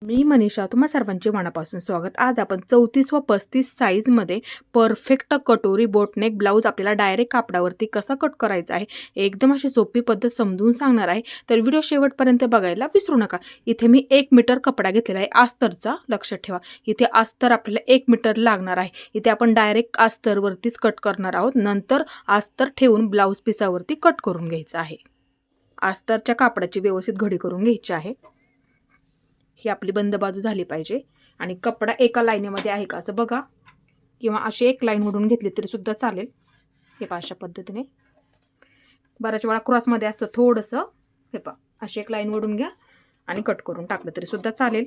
मी मनीषा, तुम्हा सर्वांचे मनापासून स्वागत. आज आपण 34 व 35 साईजमध्ये परफेक्ट कटोरी बोटनेक ब्लाऊज आपल्याला डायरेक्ट कापडावरती कसं कट करायचं आहे, एकदम अशी सोपी पद्धत समजून सांगणार आहे. तर व्हिडिओ शेवटपर्यंत बघायला विसरू नका. इथे मी 1 मीटर कपडा घेतलेला आहे अस्तरचा. लक्षात ठेवा, इथे अस्तर आपल्याला 1 मीटर लागणार आहे. इथे आपण डायरेक्ट अस्तरवरतीच कट करणार आहोत. नंतर अस्तर ठेवून ब्लाऊज पिसावरती कट करून घ्यायचं आहे. अस्तरच्या कापडाची व्यवस्थित घडी करून घ्यायची आहे. ही आपली बंद बाजू झाली पाहिजे आणि कपडा एका लाईनीमध्ये आहे का असं बघा, किंवा अशी एक लाईन ओढून घेतली तरी सुद्धा चालेल. हे पहा, अशा पद्धतीने. बऱ्याच वेळा क्रॉसमध्ये असतं थोडंसं. हे पहा, अशी एक लाईन ओढून घ्या आणि कट करून टाकलं तरी सुद्धा चालेल.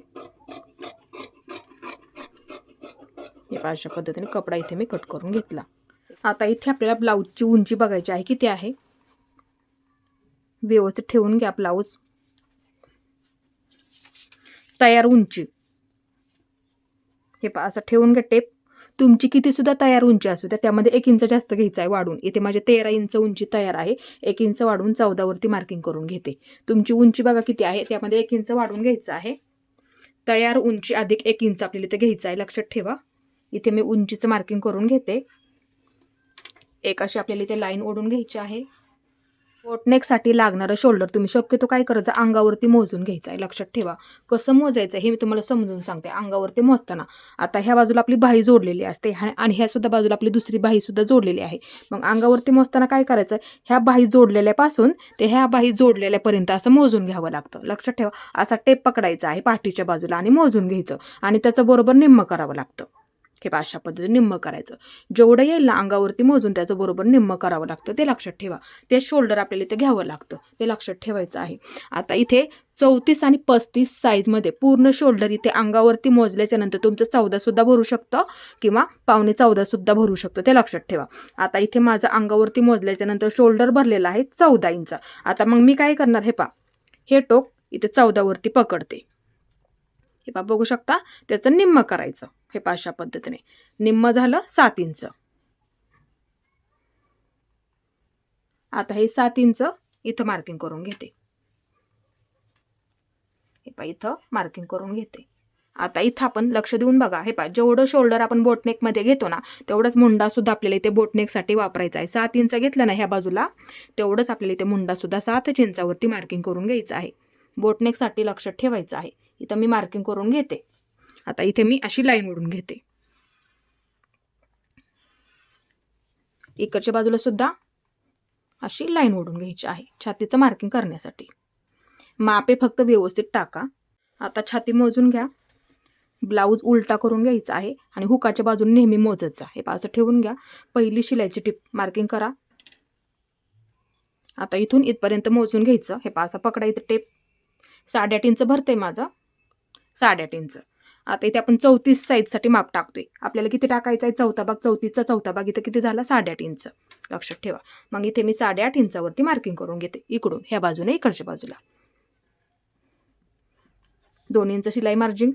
हे पहा, अशा पद्धतीने कपडा इथे मी कट करून घेतला. आता इथे आपल्याला ब्लाऊजची उंची बघायची आहे, किती आहे. व्यवस्थित ठेवून घ्या ब्लाऊज. तयार उंची हे पहा, असं ठेवून घ्या टेप. तुमची किती सुद्धा तयार उंची असू द्या, त्यामध्ये 1 इंच जास्त घ्यायचं आहे वाढून. इथे माझे 13 इंच उंची तयार आहे. 1 इंच वाढून 14 वरती मार्किंग करून घेते. तुमची उंची बघा किती आहे, त्यामध्ये 1 इंच वाढून घ्यायचं आहे. तयार उंची अधिक 1 इंच आपल्याला इथे घ्यायचं आहे. लक्षात ठेवा, इथे मी उंचीचं मार्किंग करून घेते. एक अशी आपल्याला इथे लाईन ओढून घ्यायची आहे. बोटनेकसाठी लागणारं शोल्डर तुम्ही शक्यतो काय करायचं, अंगावरती मोजून घ्यायचं आहे. लक्षात ठेवा, कसं मोजायचं हे मी तुम्हाला समजून सांगते. अंगावरती मोजताना आता ह्या बाजूला आपली बाही जोडलेली असते आणि ह्या सुद्धा बाजूला आपली दुसरी बाही सुद्धा जोडलेली आहे. मग अंगावरती मोजताना काय करायचं, ह्या बाही जोडलेल्यापासून ते ह्या बाही जोडलेल्यापर्यंत असं मोजून घ्यावं लागतं. लक्षात ठेवा, असा टेप पकडायचा आहे पाठीच्या बाजूला आणि मोजून घ्यायचं आणि त्याचं बरोबर निम्म करावं लागतं. हे पहा, अशा पद्धतीने निम्म करायचं. जेवढं येईल ना अंगावरती मोजून त्याचं बरोबर निम्म करावं लागतं, ते लक्षात ठेवा. ते शोल्डर आपल्याला इथे घ्यावं लागतं, ते लक्षात ठेवायचं आहे. आता इथे 34 आणि 35 साईजमध्ये पूर्ण शोल्डर इथे अंगावरती मोजल्याच्या नंतर तुमचं 14 सुद्धा भरू शकतं किंवा पावणे 14 सुद्धा भरू शकतं, ते लक्षात ठेवा. आता इथे माझं अंगावरती मोजल्याच्या नंतर शोल्डर भरलेला आहे 14 इंच. आता मग मी काय करणार, हे पहा, हे टोक इथे 14 वरती पकडते. हे पहा, बघू शकता, त्याचं निम्म करायचं. हे पहा, अशा पद्धतीने निम्म झालं 7 इंच. आता हे 7 इंच इथं मार्किंग करून घेते. हे पहा, इथं मार्किंग करून घेते. आता इथं आपण लक्ष देऊन बघा. हे पहा, जेवढं शोल्डर आपण बोटनेकमध्ये घेतो ना, तेवढंच मुंडा सुद्धा आपल्याला इथे बोटनेकसाठी वापरायचा आहे. 7 इंच घेतलं ना ह्या बाजूला, तेवढंच आपल्याला इथे मुंडा सुद्धा 7 इंचावरती मार्किंग करून घ्यायचं आहे. बोटनेकसाठी लक्षात ठेवायचं आहे. इथं मी मार्किंग करून घेते. आता इथे मी अशी लाईन ओढून घेते. इकडच्या बाजूला सुद्धा अशी लाईन ओढून घ्यायची आहे छातीचं मार्किंग करण्यासाठी. मापे फक्त व्यवस्थित टाका. आता छाती मोजून घ्या. ब्लाऊज उलटा करून घ्यायचा आहे आणि हुकाच्या बाजूने नेहमी मोजत जा. हे पहा, असं ठेवून घ्या. पहिली शिलाईची टिप मार्किंग करा. आता इथून इथपर्यंत मोजून घ्यायचं. हे पहा, असं पकडायचं टेप. 8.5 इंच भरते माझं, 8.5 इंच. आता इथे आपण 34 साईजसाठी माप टाकतोय. आपल्याला किती टाकायचं आहे, चौथा भाग. 34चा चौथा भाग इथं किती झाला, 8.5 इंच. लक्षात ठेवा. मग इथे मी 8.5 इंचावरती मार्किंग करून घेते. इकडून ह्या बाजूने इकडच्या बाजूला 2 इंच शिलाई मार्जिन.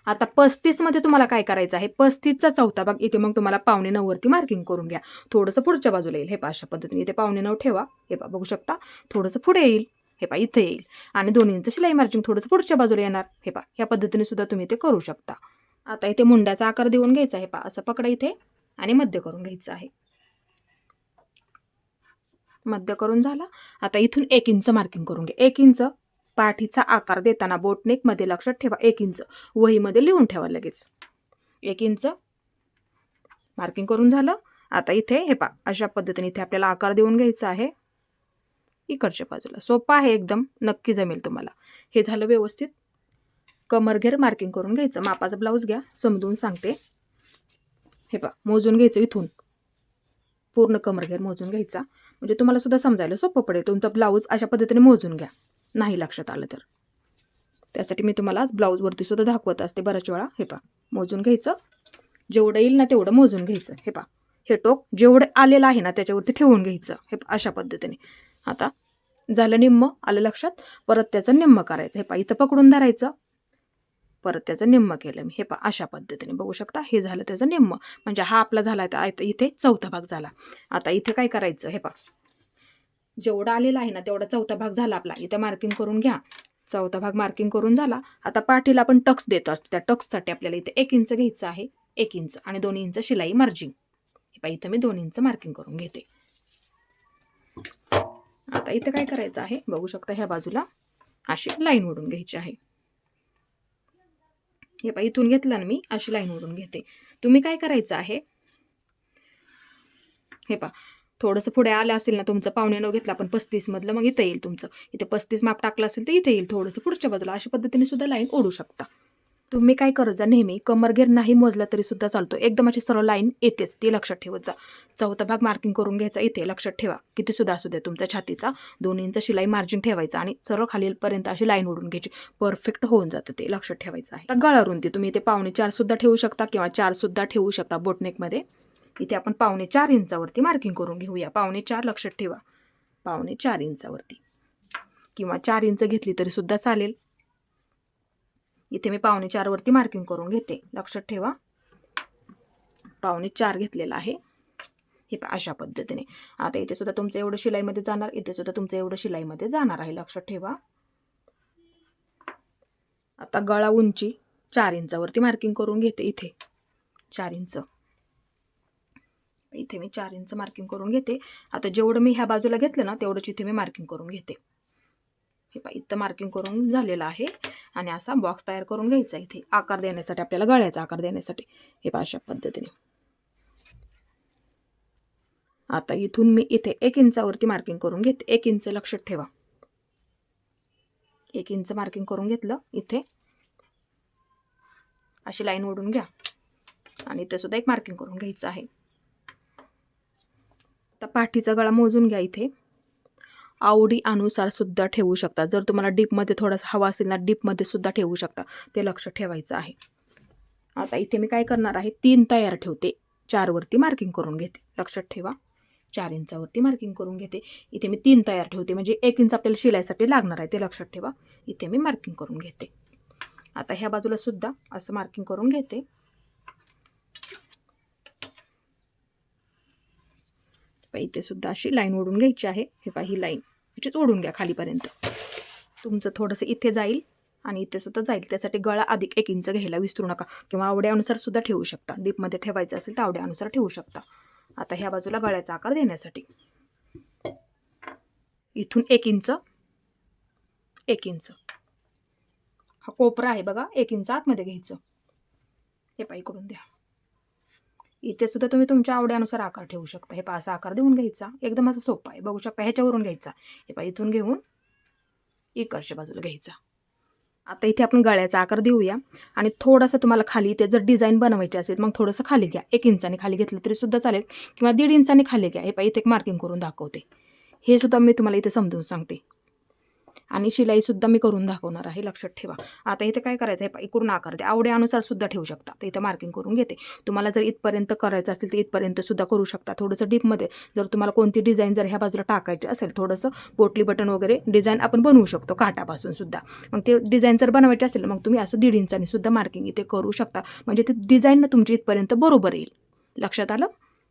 आता 35 मध्ये तुम्हाला काय करायचं आहे, 35चा चौथा भाग इथे मग तुम्हाला 8.25 वरती मार्किंग करून घ्या. थोडंसं पुढच्या बाजूला येईल. हे पहा, अशा पद्धतीने इथे 8.25 ठेवा. हे पहा, बघू शकता, थोडंसं पुढे येईल. हे पहा, इथे येईल आणि 2 इंच शिलाई मार्जिन थोडंसं पुढच्या बाजूला येणार. हे पहा, ह्या पद्धतीने सुद्धा तुम्ही ते करू शकता. आता इथे मुंड्याचा आकार देऊन घ्यायचा. हे पहा, असं पकडा इथे आणि मध्य करून घ्यायचं आहे. मध्य करून झाला. आता इथून 1 इंच मार्किंग करून घ्या. 1 इंच पाठीचा आकार देताना बोटनेकमध्ये लक्षात ठेवा, 1 इंच वहीमध्ये लिहून ठेवा लगेच. 1 इंच मार्किंग करून झालं. आता इथे हे पहा, अशा पद्धतीने इथे आपल्याला आकार देऊन घ्यायचा आहे इकडच्या बाजूला. सोपं आहे एकदम, नक्की जमेल तुम्हाला. हे झालं व्यवस्थित. कमरघेर मार्किंग करून घ्यायचं. मापाचा ब्लाऊज घ्या, समजून सांगते. हे पहा, मोजून घ्यायचं. इथून पूर्ण कमरघेर मोजून घ्यायचा, म्हणजे तुम्हाला सुद्धा समजायला सोपं पडेल. तुमचा ब्लाऊज अशा पद्धतीने मोजून घ्या, नाही लक्षात आलं तर. त्यासाठी मी तुम्हाला आज ब्लाऊजवरती सुद्धा दाखवत असते बऱ्याच वेळा. हे पहा, मोजून घ्यायचं. जेवढं येईल ना तेवढं मोजून घ्यायचं. हे पहा, हे टोक जेवढं आलेलं आहे ना त्याच्यावरती ठेवून घ्यायचं. हे अशा पद्धतीने. आता झालं निम्म, आलं लक्षात. परत त्याचं निम्म करायचं. हे पहा, इथं पकडून धरायचं. परत त्याचं निम्म केलं मी. हे पहा, अशा पद्धतीने बघू शकता. हे झालं त्याचं निम्म, म्हणजे हा आपला झाला इथे चौथा भाग झाला. आता इथे काय करायचं, हे पहा, जेवढा आलेला आहे ना तेवढा चौथा भाग झाला आपला. इथं मार्किंग करून घ्या. चौथा भाग मार्किंग करून झाला. आता पाठीला आपण टक्स देतो असतो, त्या टक्ससाठी आपल्याला इथे 1 इंच घ्यायचं आहे, 1 इंच आणि 2 इंच शिलाई मार्जिन. हे पहा इथं मी 2 इंच मार्किंग करून घेते. आता इथे काय करायचं आहे बघू शकता, ह्या बाजूला अशी लाईन ओढून घ्यायची आहे. हे पहा इथून घेतलं ना मी, अशी लाईन ओढून घेते. तुम्ही काय करायचं आहे, हे पहा थोडंसं पुढे आलं असेल ना तुमचं, 5.9 घेतलं आपण 35 मधलं, मग इथं येईल तुमचं. इथे 35 माप टाकलं असेल तर इथे येईल थोडंसं पुढच्या बाजूला. अशा पद्धतीने सुद्धा लाईन ओढू शकता. तुम्ही काय करत जा, नेहमी कमरघेर नाही मोजला तरी सुद्धा चालतो, एकदम अशी सरळ लाईन येतेच, ती लक्षात ठेवत जा. चौथा भाग मार्किंग करून घ्यायचा इथे, लक्षात ठेवा किती सुद्धा असू द्या तुमच्या छातीचा. 2 इंच शिलाई मार्जिन ठेवायचा आणि सरळ खालीपर्यंत अशी लाईन ओढून घ्यायची. परफेक्ट होऊन जातं ते, लक्षात ठेवायचं आहे. गळा रुंदी तुम्ही इथे 4.5 सुद्धा ठेवू शकता किंवा 4 सुद्धा ठेवू शकता बोटनेकमध्ये. इथे आपण 4.5 इंचावरती मार्किंग करून घेऊया. 4.5 लक्षात ठेवा, 4.5 इंचावरती किंवा 4 इंच घेतली तरी सुद्धा चालेल. इथे मी 4.5 वरती मार्किंग करून घेते, लक्षात ठेवा 4.5 घेतलेला आहे. हे अशा पद्धतीने. आता इथे सुद्धा तुमचं एवढं शिलाईमध्ये जाणार, इथे सुद्धा तुमचं एवढं शिलाईमध्ये जाणार आहे, लक्षात ठेवा. आता गळा उंची 4 इंचावरती मार्किंग करून घेते. इथे 4 इंच, इथे मी 4 इंच मार्किंग करून घेते. आता जेवढं मी ह्या बाजूला घेतलं ना तेवढंच इथे मी मार्किंग करून घेते. हे पहा इथं मार्किंग करून झालेलं आहे आणि असा बॉक्स तयार करून घ्यायचा इथे आकार देण्यासाठी, आपल्याला गळ्याचा आकार देण्यासाठी. हे पहा अशा पद्धतीने. आता इथून मी इथे 1 इंचावरती मार्किंग करून घेते. 1 इंच लक्षात ठेवा, 1 इंच मार्किंग करून घेतलं. इथे अशी लाईन ओढून घ्या आणि इथे सुद्धा एक मार्किंग करून घ्यायचं आहे. आता पाठीचा गळा मोजून घ्या. इथे आवडी अनुसार सुद्धा ठेवू शकता. जर तुम्हाला डीपमध्ये थोडासा हवा असेल ना, डीपमध्ये सुद्धा ठेवू शकता, ते लक्ष ठेवायचं आहे. आता इथे मी काय करणार आहे, 3 तयार ठेवते, 4 वरती मार्किंग करून घेते, लक्षात ठेवा 4 इंचावरती मार्किंग करून घेते. इथे मी 3 तयार ठेवते, म्हणजे 1 इंच आपल्याला शिलाईसाठी लागणार आहे, ते लक्षात ठेवा. इथे मी मार्किंग करून घेते. आता ह्या बाजूला सुद्धा असं मार्किंग करून घेते. इथे सुद्धा अशी लाईन ओढून घ्यायची आहे. हे पहा ही लाईन म्हणजे ओढून घ्या खालीपर्यंत. तुमचं थोडंसं इथे जाईल आणि इथे सुद्धा जाईल, त्यासाठी गळा अधिक 1 इंच घ्यायला विसरू नका, किंवा आवड्यानुसार सुद्धा ठेवू शकता. डीपमध्ये ठेवायचं असेल तर आवड्यानुसार ठेवू शकता. आता ह्या बाजूला गळ्याचा आकार देण्यासाठी इथून 1 इंच, 1 इंच हा कोपरा आहे बघा, 1 इंच आतमध्ये घ्यायचं. हे पहा इकडून द्या. इथे सुद्धा तुम्ही तुमच्या आवड्यानुसार आकार ठेवू शकता. हे पहा असा आकार देऊन घ्यायचा, एकदम असं सोपं आहे, बघू शकता. ह्याच्यावरून घ्यायचा, हे पहा इथून घेऊन इकडच्या बाजूला घ्यायचा. आता इथे आपण गळ्याचा आकार देऊया आणि थोडंसं तुम्हाला खाली इथे जर डिझाईन बनवायची असेल मग थोडंसं खाली घ्या. 1 इंचाने खाली घेतलं तरी सुद्धा चालेल किंवा 1.5 इंचाने खाली घ्या. हे पहा इथे एक मार्किंग करून दाखवते, हे सुद्धा मी तुम्हाला इथे समजून सांगते आणि शिलाई सुद्धा मी करून दाखवणार आहे, लक्षात ठेवा. आता इथे काय करायचं आहे, इकडून आकार द्या, आवड्यानुसार सुद्धा ठेवू शकता. तर इथे मार्किंग करून घेते. तुम्हाला जर इथपर्यंत करायचं असेल तर इथपर्यंत सुद्धा करू शकता. थोडंसं डीपमध्ये जर तुम्हाला कोणती डिझाईन जर ह्या बाजूला टाकायची असेल, थोडंसं पोटली बटन वगैरे डिझाईन आपण बनवू शकतो काटापासून सुद्धा. मग ते डिझाईन जर बनवायची असेल मग तुम्ही असं 1.5 इंचाने सुद्धा मार्किंग इथे करू शकता, म्हणजे ते डिझाईन तुमची इथपर्यंत बरोबर येईल, लक्षात आलं.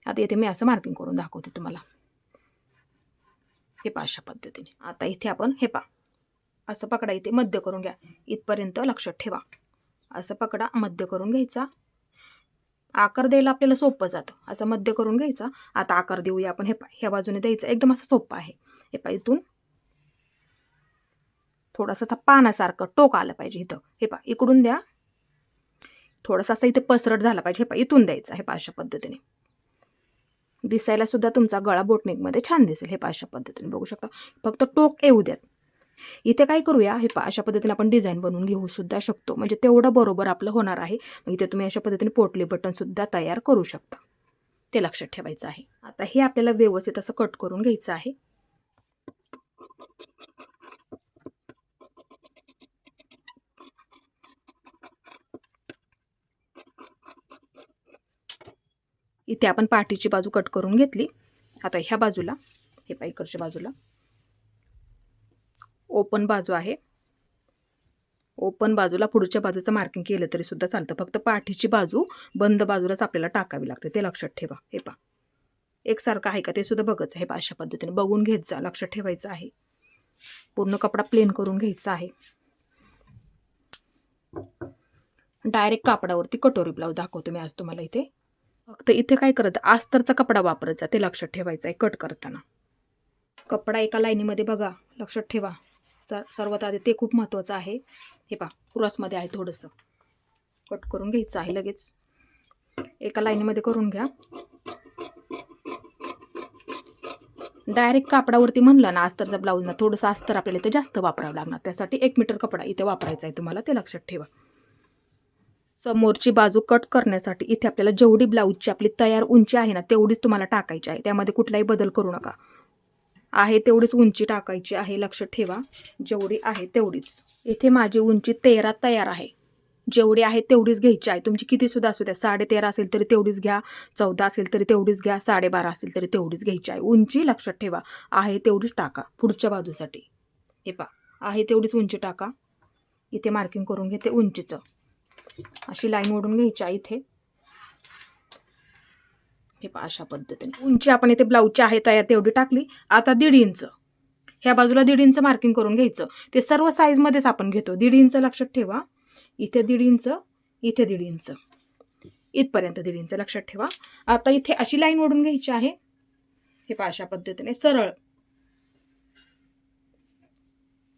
आता इथे मी असं मार्किंग करून दाखवते तुम्हाला, हे पहा अशा पद्धतीने. आता इथे आपण हे पहा असं पकडा, इथे मध्य करून घ्या इथपर्यंत, लक्षात ठेवा. असं पकडा, मध्य करून घ्यायचा. आकार द्यायला आपल्याला सोपं जातं, असं मध्य करून घ्यायचा. आता आकार देऊया आपण. हे पहा ह्या बाजूने द्यायचं, एकदम असं सोपं आहे. हे पहा इथून थोडासा पानासारखं टोक आलं पाहिजे इथं. हे पहा इकडून द्या, थोडासा असं इथे पसरट झाला पाहिजे. हे पहा इथून द्यायचा. हे पहा अशा पद्धतीने दिसायला सुद्धा तुमचा गळा बोटनेकमध्ये छान दिसेल. हे पहा अशा पद्धतीने बघू शकता, फक्त टोक येऊ द्यात. इथे काय करूया, हे पहा अशा पद्धतीने आपण डिझाईन बनवून घेऊ सुद्धा शकतो, म्हणजे तेवढं बरोबर आपलं होणार आहे. मग इथे तुम्ही अशा पद्धतीने पोटली बटन सुद्धा तयार करू शकता, ते लक्षात ठेवायचं आहे. आता हे आपल्याला व्यवस्थित असं कट करून घ्यायचं आहे. इथे आपण पाठीची बाजू कट करून घेतली. आता ह्या बाजूला हे पहा इकडच्या बाजूला ओपन बाजू आहे. ओपन बाजूला पुढच्या बाजूचं मार्किंग केलं तरी सुद्धा चालतं, फक्त पाठीची बाजू बंद बाजूलाच आपल्याला टाकावी लागते, ते लक्षात ठेवा. हे पहा एकसारखं आहे का ते सुद्धा बघायचं. हे पहा अशा पद्धतीने बघून घेत जा, लक्षात ठेवायचं आहे. पूर्ण कपडा प्लेन करून घ्यायचा आहे. डायरेक्ट कापडावरती कटोरी ब्लाऊज दाखवतो मी आज तुम्हाला इथे. फक्त इथे काय करत अस्तरचा कपडा वापरायचा ते लक्षात ठेवायचं आहे कट करताना. कपडा एका लाईनीमध्ये बघा लक्षात ठेवा. सर्वात आधी ते खूप महत्त्वाचं आहे. हे पहा क्रॉसमध्ये आहे थोडंसं कट करून घ्यायचं आहे लगेच. एका लाईनीमध्ये करून घ्या. डायरेक्ट कापडावरती म्हणलं ना अस्तरचा ब्लाऊज ना थोडंसं अस्तर आपल्याला इथे जास्त वापरावं लागणार. त्यासाठी 1 मीटर कपडा इथे वापरायचा आहे तुम्हाला ते लक्षात ठेवा. समोरची बाजू कट करण्यासाठी इथे आपल्याला जेवढी ब्लाऊजची आपली तयार उंची आहे ना तेवढीच तुम्हाला टाकायची आहे. त्यामध्ये कुठलाही बदल करू नका. आहे तेवढीच उंची टाकायची आहे लक्षात ठेवा. जेवढी आहे तेवढीच. इथे माझी उंची 13 तयार आहे. जेवढी आहे तेवढीच घ्यायची आहे. तुमची किती सुद्धा असू द्या 13.5 असेल तरी तेवढीच घ्या, 14 असेल तरी तेवढीच घ्या, 12.5 असेल तरी तेवढीच घ्यायची आहे. उंची लक्षात ठेवा आहे तेवढीच टाका पुढच्या बाजूसाठी. हे पहा आहे तेवढीच उंची टाका. इथे मार्किंग करून घेते उंचीचं. अशी लाईन ओढून घ्यायची आहे इथे. हे पहा अशा पद्धतीने उंची आपण इथे ब्लाऊजची आहे तयार तेवढी टाकली. आता 1.5 इंच ह्या बाजूला 1.5 इंच मार्किंग करून घ्यायचं. ते सर्व साईजमध्येच आपण घेतो. 1.5 इंच लक्षात ठेवा. इथे 1.5 इंच, इथे 1.5 इंच, इथपर्यंत 1.5 इंच लक्षात ठेवा. आता इथे अशी लाईन ओढून घ्यायची आहे. हे पहा अशा पद्धतीने सरळ.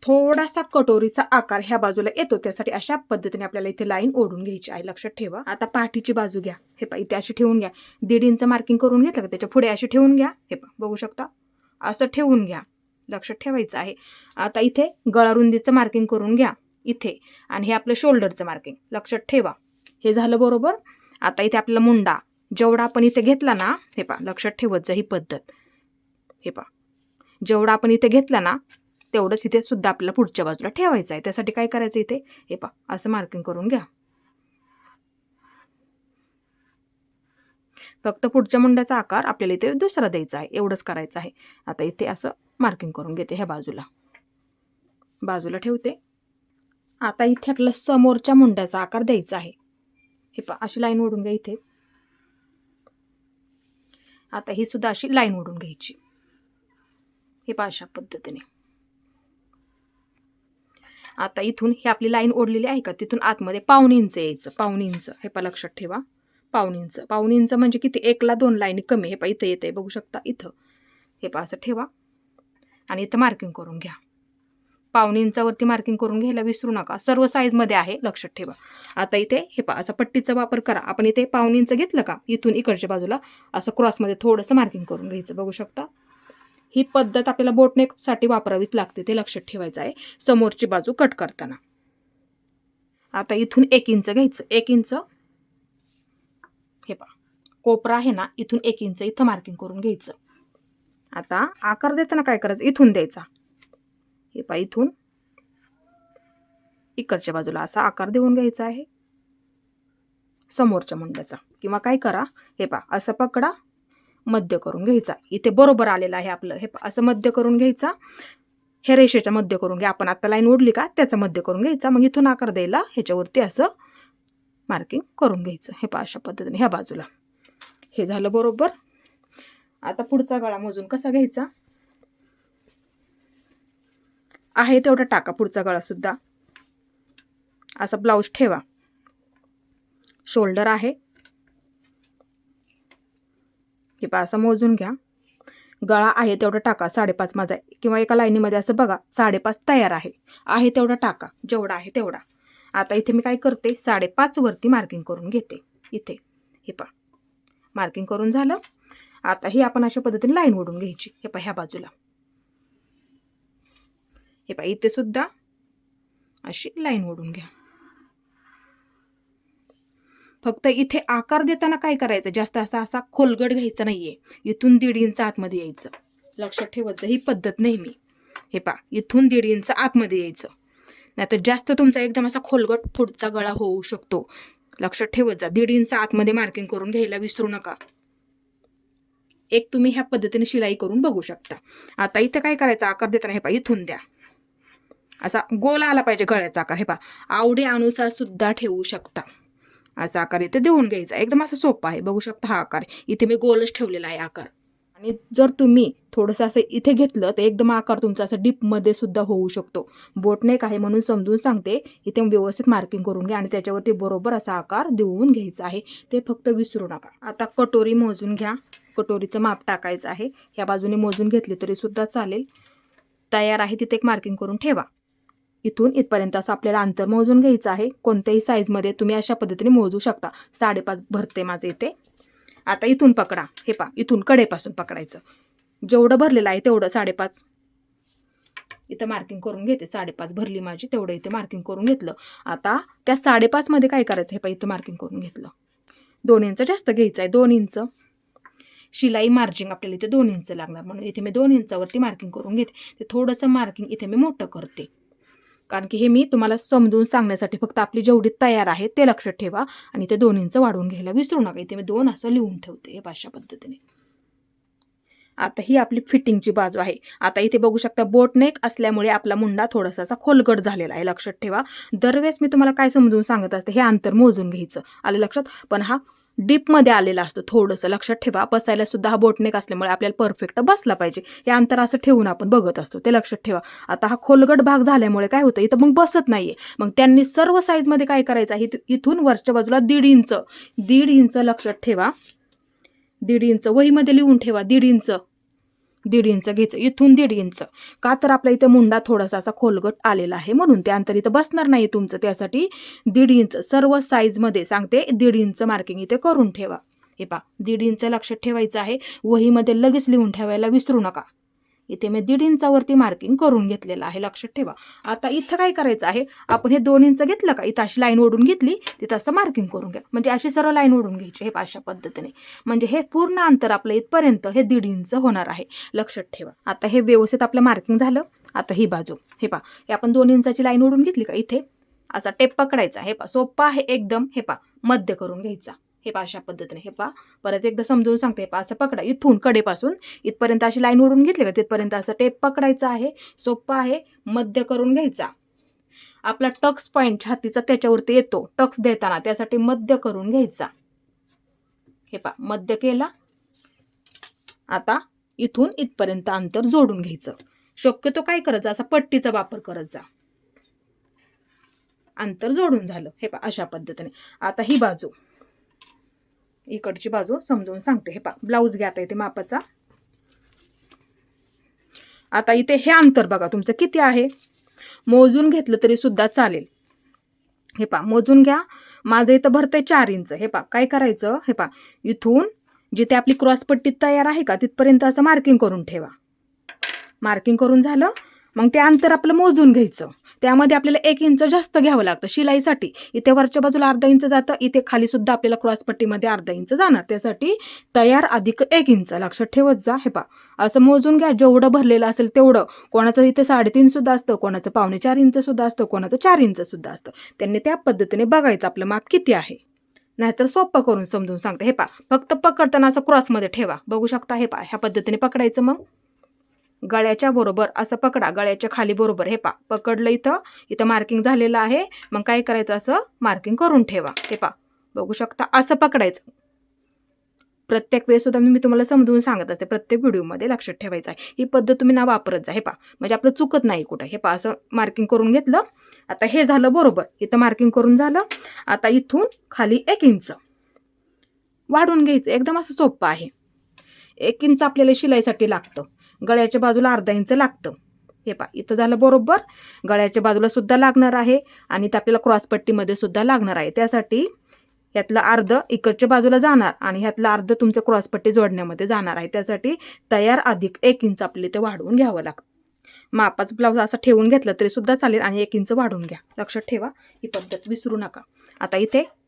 थोडासा कटोरीचा आकार ह्या बाजूला येतो त्यासाठी अशा पद्धतीने आपल्याला इथे लाईन ओढून घ्यायची आहे लक्षात ठेवा. आता पाठीची बाजू घ्या. हे पहा इथे अशी ठेवून घ्या. 1.5 इंच मार्किंग करून घेतलं का त्याच्या पुढे अशी ठेवून घ्या. हे पहा बघू शकता असं ठेवून घ्या लक्षात ठेवायचं आहे. आता इथे गळा रुंदीचं मार्किंग करून घ्या इथे आणि हे आपलं शोल्डरचं मार्किंग लक्षात ठेवा. हे झालं बरोबर. आता इथे आपल्याला मुंडा जेवढा आपण इथे घेतला ना हे पहा लक्षात ठेवत जा ही पद्धत. हे पहा जेवढा आपण इथे घेतला ना तेवढंच इथे सुद्धा आपल्याला पुढच्या बाजूला ठेवायचं आहे. त्यासाठी काय करायचं इथे हे पहा असं मार्किंग करून घ्या. फक्त पुढच्या मुंड्याचा आकार आपल्याला इथे दुसरा द्यायचा आहे एवढंच करायचं आहे. आता इथे असं मार्किंग करून घेते ह्या बाजूला ठेवते. आता इथे आपल्याला समोरच्या मुंड्याचा आकार द्यायचा आहे. हे पहा अशी लाईन ओढून घ्या इथे. आता ही सुद्धा अशी लाईन ओढून घ्यायची. हे पहा अशा पद्धतीने. आता इथून ही आपली लाईन ओढलेली आहे का तिथून आतमध्ये 1.5 इंच यायचं. 1.5 इंच हे पहा लक्षात ठेवा. 1.5 इंच म्हणजे किती 1 ला 2 लाईनी कमी. हे पहा इथे येते बघू शकता इथं. हे पहा असं ठेवा आणि इथं मार्किंग करून घ्या. 1.5 इंचावरती मार्किंग करून घ्यायला विसरू नका. सर्व साईजमध्ये आहे लक्षात ठेवा. आता इथे हे पहा असा पट्टीचा वापर करा. आपण इथे 1.5 इंच घेतलं का इथून इकडच्या बाजूला असं क्रॉसमध्ये थोडंसं मार्किंग करून घ्यायचं बघू शकता. ही पद्धत आपल्याला बोटनेकसाठी वापरावीच लागते ते लक्षात ठेवायचं आहे समोरची बाजू कट करताना. आता इथून 1 इंच घ्यायचं. 1 इंच हे पहा कोपरा आहे ना इथून 1 इंच इथं मार्किंग करून घ्यायचं. आता आकार देताना काय करायचं इथून द्यायचा. हे पहा इथून इकडच्या बाजूला असा आकार देऊन घ्यायचा आहे समोरच्या मुंड्याचा. किंवा काय करा हे पहा असं पकडा मध्य करून घ्यायचा. इथे बरोबर आलेलं आहे आपलं. हे असं मध्य करून घ्यायचा. हे रेषेच्या मध्य करून घ्या. आपण आता लाईन ओढली का त्याचा मध्य करून घ्यायचा. मग इथून आकार द्यायला ह्याच्यावरती असं मार्किंग करून घ्यायचं. हे पहा अशा पद्धतीने ह्या बाजूला. हे झालं बरोबर. आता पुढचा गळा मोजून कसा घ्यायचा आहे तेवढा टाका. पुढचा गळा सुद्धा असा ब्लाऊज ठेवा. शोल्डर आहे हे पहा असं मोजून घ्या. गळा आहे तेवढा टाका. 5.5 माझा आहे किंवा एका लाईनीमध्ये असं बघा 5.5 तयार आहे तेवढा टाका जेवढा आहे तेवढा. आता इथे मी काय करते 5.5 वरती मार्किंग करून घेते इथे. हे पहा मार्किंग करून झालं. आता ही आपण अशा पद्धतीने लाईन ओढून घ्यायची. हे पहा ह्या बाजूला. हे पहा इथे सुद्धा अशी लाईन ओढून घ्या. फक्त इथे आकार देताना काय करायचं जास्त असा खोलगट घ्यायचा नाहीये. इथून 1.5 इंच आतमध्ये यायचं लक्षात ठेवायचं ही पद्धत नेहमी. हे पहा इथून 1.5 इंच आतमध्ये यायचं. नाहीतर जास्त तुमचा एकदम असा खोलगट पुढचा गळा होऊ शकतो. लक्षात ठेवत जा. 1.5 इंच आतमध्ये मार्किंग करून घ्यायला विसरू नका. एक तुम्ही ह्या पद्धतीने शिलाई करून बघू शकता. आता इथे काय करायचं आकार देताना हे पहा इथून द्या. असा गोल आला पाहिजे गळ्याचा आकार. हे पहा आवडी अनुसार सुद्धा ठेवू शकता. असा आकार इथे देऊन घ्यायचा. एकदम असं सोपा आहे बघू शकता. हा आकार इथे मी गोलच ठेवलेला आहे आकार. आणि जर तुम्ही थोडंसं असं इथे घेतलं तर एकदम आकार तुमचा असं डीपमध्ये सुद्धा होऊ शकतो. बोटनेक आहे म्हणून समजून सांगते. इथे व्यवस्थित मार्किंग करून घ्या आणि त्याच्यावरती बरोबर असा आकार देऊन घ्यायचा आहे. ते फक्त विसरू नका. आता कटोरी मोजून घ्या. कटोरीचं माप टाकायचं आहे. ह्या बाजूने मोजून घेतली तरी सुद्धा चालेल. तयार आहे तिथे एक मार्किंग करून ठेवा. इथून इथपर्यंत असं आपल्याला अंतर मोजून घ्यायचं आहे. कोणत्याही साईजमध्ये तुम्ही अशा पद्धतीने मोजू शकता. 5.5 भरते माझे इथे. आता इथून पकडा. हे पहा, इथून कडेपासून पकडायचं. जेवढं भरलेलं आहे तेवढं 5.5 इथं मार्किंग करून घेते. 5.5 भरली माझी, तेवढं इथे मार्किंग करून घेतलं. आता त्या 5.5 मध्ये काय करायचं, हे पहा इथं मार्किंग करून घेतलं. 2 इंच जास्त घ्यायचं आहे. 2 इंच शिलाई मार्जिंग आपल्याला इथे 2 इंच लागणार, म्हणून इथे मी 2 इंचावरती मार्किंग करून घेते. ते थोडंसं मार्किंग इथे मी मोठं करते, कारण की हे मी तुम्हाला समजून सांगण्यासाठी फक्त आपली जेवढी तयार आहे ते लक्षात ठेवा. आणि ते 2 इंच वाढवून घ्यायला विसरू नका. इथे मी 2 असं लिहून ठेवते हे अशा पद्धतीने. आता ही आपली फिटिंगची बाजू आहे. आता इथे बघू शकता बोटनेक असल्यामुळे आपला मुंडा थोडासा असा खोलगट झालेला आहे. लक्षात ठेवा. दरवेळेस मी तुम्हाला काय समजून सांगत असते, हे अंतर मोजून घ्यायचं. आलं लक्षात? पण हा डीपमध्ये आलेला असतो थोडंसं. लक्षात ठेवा. बसायला सुद्धा हा बोटनेक असल्यामुळे आपल्याला परफेक्ट बसला पाहिजे. हे अंतर असं ठेवून आपण बघत असतो, ते लक्षात ठेवा. आता हा खोलगट भाग झाल्यामुळे काय होतं, इथं मग बसत नाहीये. मग त्यांनी सर्व साईजमध्ये काय करायचं आहे, इथून वरच्या बाजूला 1.5 इंच लक्षात ठेवा. 1.5 इंच वहीमध्ये लिहून ठेवा. 1.5 इंच घ्यायचं. इथून 1.5 इंच. का तर आपल्या इथं मुंडा थोडासा असा खोलगट आलेला आहे, म्हणून ते अंतर इथं बसणार नाही तुमचं. त्यासाठी 1.5 इंच सर्व साईजमध्ये सांगते. 1.5 इंच मार्किंग इथे करून ठेवा. हे पहा, 1.5 इंच लक्षात ठेवायचं आहे. वहीमध्ये लगेच लिहून ठेवायला विसरू नका. इथे मी 1.5 इंचावरती मार्किंग करून घेतलेलं आहे. लक्षात ठेवा. आता इथं काय करायचं आहे, आपण हे 2 इंच घेतलं का, इथं अशी लाईन ओढून घेतली, तिथं असं मार्किंग करून घ्या. म्हणजे अशी सरळ लाईन ओढून घ्यायची हे अशा पद्धतीने. म्हणजे हे पूर्ण अंतर आपलं इथपर्यंत हे 1.5 इंच होणार आहे. लक्षात ठेवा. आता हे व्यवस्थित आपलं मार्किंग झालं. आता ही बाजू हे पहा, हे आपण 2 इंचाची लाईन ओढून घेतली का, इथे असा टेप पकडायचा. हे पहा, सोपा आहे एकदम. हे पहा, मध्य करून घ्यायचा. हे पहा अशा पद्धतीने. हे पहा, परत एकदा समजून सांगते. हे पहा, असं पकडा. इथून कडेपासून इथपर्यंत अशी लाईन ओढून घेतली का, तिथपर्यंत असं टेप पकडायचा आहे. सोपा आहे. मध्य करून घ्यायचा. आपला टक्स पॉईंट छातीचा त्याच्यावरती येतो टक्स देताना, त्यासाठी मध्य करून घ्यायचा. हे पहा, मध्य केला. आता इथून इथपर्यंत अंतर जोडून घ्यायचं. शक्यतो काय करायचं, असा पट्टीचा वापर करत जा. अंतर जोडून झालं. हे पहा अशा पद्धतीने. आता ही बाजू, इकडची बाजू समजून सांगते. हे पहा, ब्लाऊज घ्या आता इथे मापाचा. आता इथे हे अंतर बघा तुमचं किती आहे, मोजून घेतलं तरी सुद्धा चालेल. हे पहा, मोजून घ्या. माझं इथं भरतंय 4 इंच. हे पहा, काय करायचं, हे पहा, इथून जिथे आपली क्रॉसपट्टी तयार आहे का, तिथपर्यंत असं मार्किंग करून ठेवा. मार्किंग करून झालं, मग ते अंतर आपलं मोजून घ्यायचं. त्यामध्ये आपल्याला 1 इंच जास्त घ्यावं लागतं शिलाईसाठी. इथे वरच्या बाजूला अर्धा इंच जातं, इथे खाली सुद्धा आपल्याला क्रॉसपट्टीमध्ये अर्धा इंच जाणार. त्यासाठी तयार अधिक 1 इंच लक्षात ठेवत जा. हे पहा, असं मोजून घ्या. जेवढं भरलेलं असेल तेवढं. कोणाचं इथे 3.5 सुद्धा असतं, कोणाचं 3.25 इंच सुद्धा असतं, कोणाचं 4 इंच सुद्धा असतं. त्यांनी त्या पद्धतीने बघायचं आपलं माप किती आहे. नाहीतर सोपं करून समजून सांगते. हे पहा, फक्त पकडताना असं क्रॉसमध्ये ठेवा. बघू शकता. हे पहा, ह्या पद्धतीने पकडायचं. मग गळ्याच्या बरोबर असं पकडा, गळ्याच्या खाली बरोबर. हे पहा, पकडलं. इथं मार्किंग झालेलं आहे. मग काय करायचं, असं मार्किंग करून ठेवा. हे पहा, बघू शकता. असं पकडायचं. प्रत्येक वेळेस सुद्धा मी तुम्हाला समजून सांगत असते, प्रत्येक व्हिडिओमध्ये लक्षात ठेवायचं आहे. ही पद्धत तुम्ही ना वापरत जा. हे पहा, म्हणजे आपलं चुकत नाही कुठं. हे पहा, असं मार्किंग करून घेतलं. आता हे झालं बरोबर. इथं मार्किंग करून झालं. आता इथून खाली 1 इंच वाढून घ्यायचं. एकदम असं सोपं आहे. 1 इंच आपल्याला शिलाईसाठी लागतं. गळ्याच्या बाजूला अर्धा इंच लागतं. हे पहा, इथं झालं बरोबर. गळ्याच्या बाजूला सुद्धा लागणार आहे आणि इथं आपल्याला क्रॉसपट्टीमध्ये सुद्धा लागणार आहे. त्यासाठी ह्यातलं अर्ध इकडच्या बाजूला जाणार आणि ह्यातलं अर्ध तुमचं क्रॉसपट्टी जोडण्यामध्ये जाणार आहे. त्यासाठी तयार अधिक 1 इंच आपल्याला इथे वाढवून घ्यावं लागतं. मापाचं ब्लाऊज असं ठेवून घेतलं तरी सुद्धा चालेल आणि 1 इंच वाढवून घ्या. लक्षात ठेवा, ही पद्धत विसरू नका. आता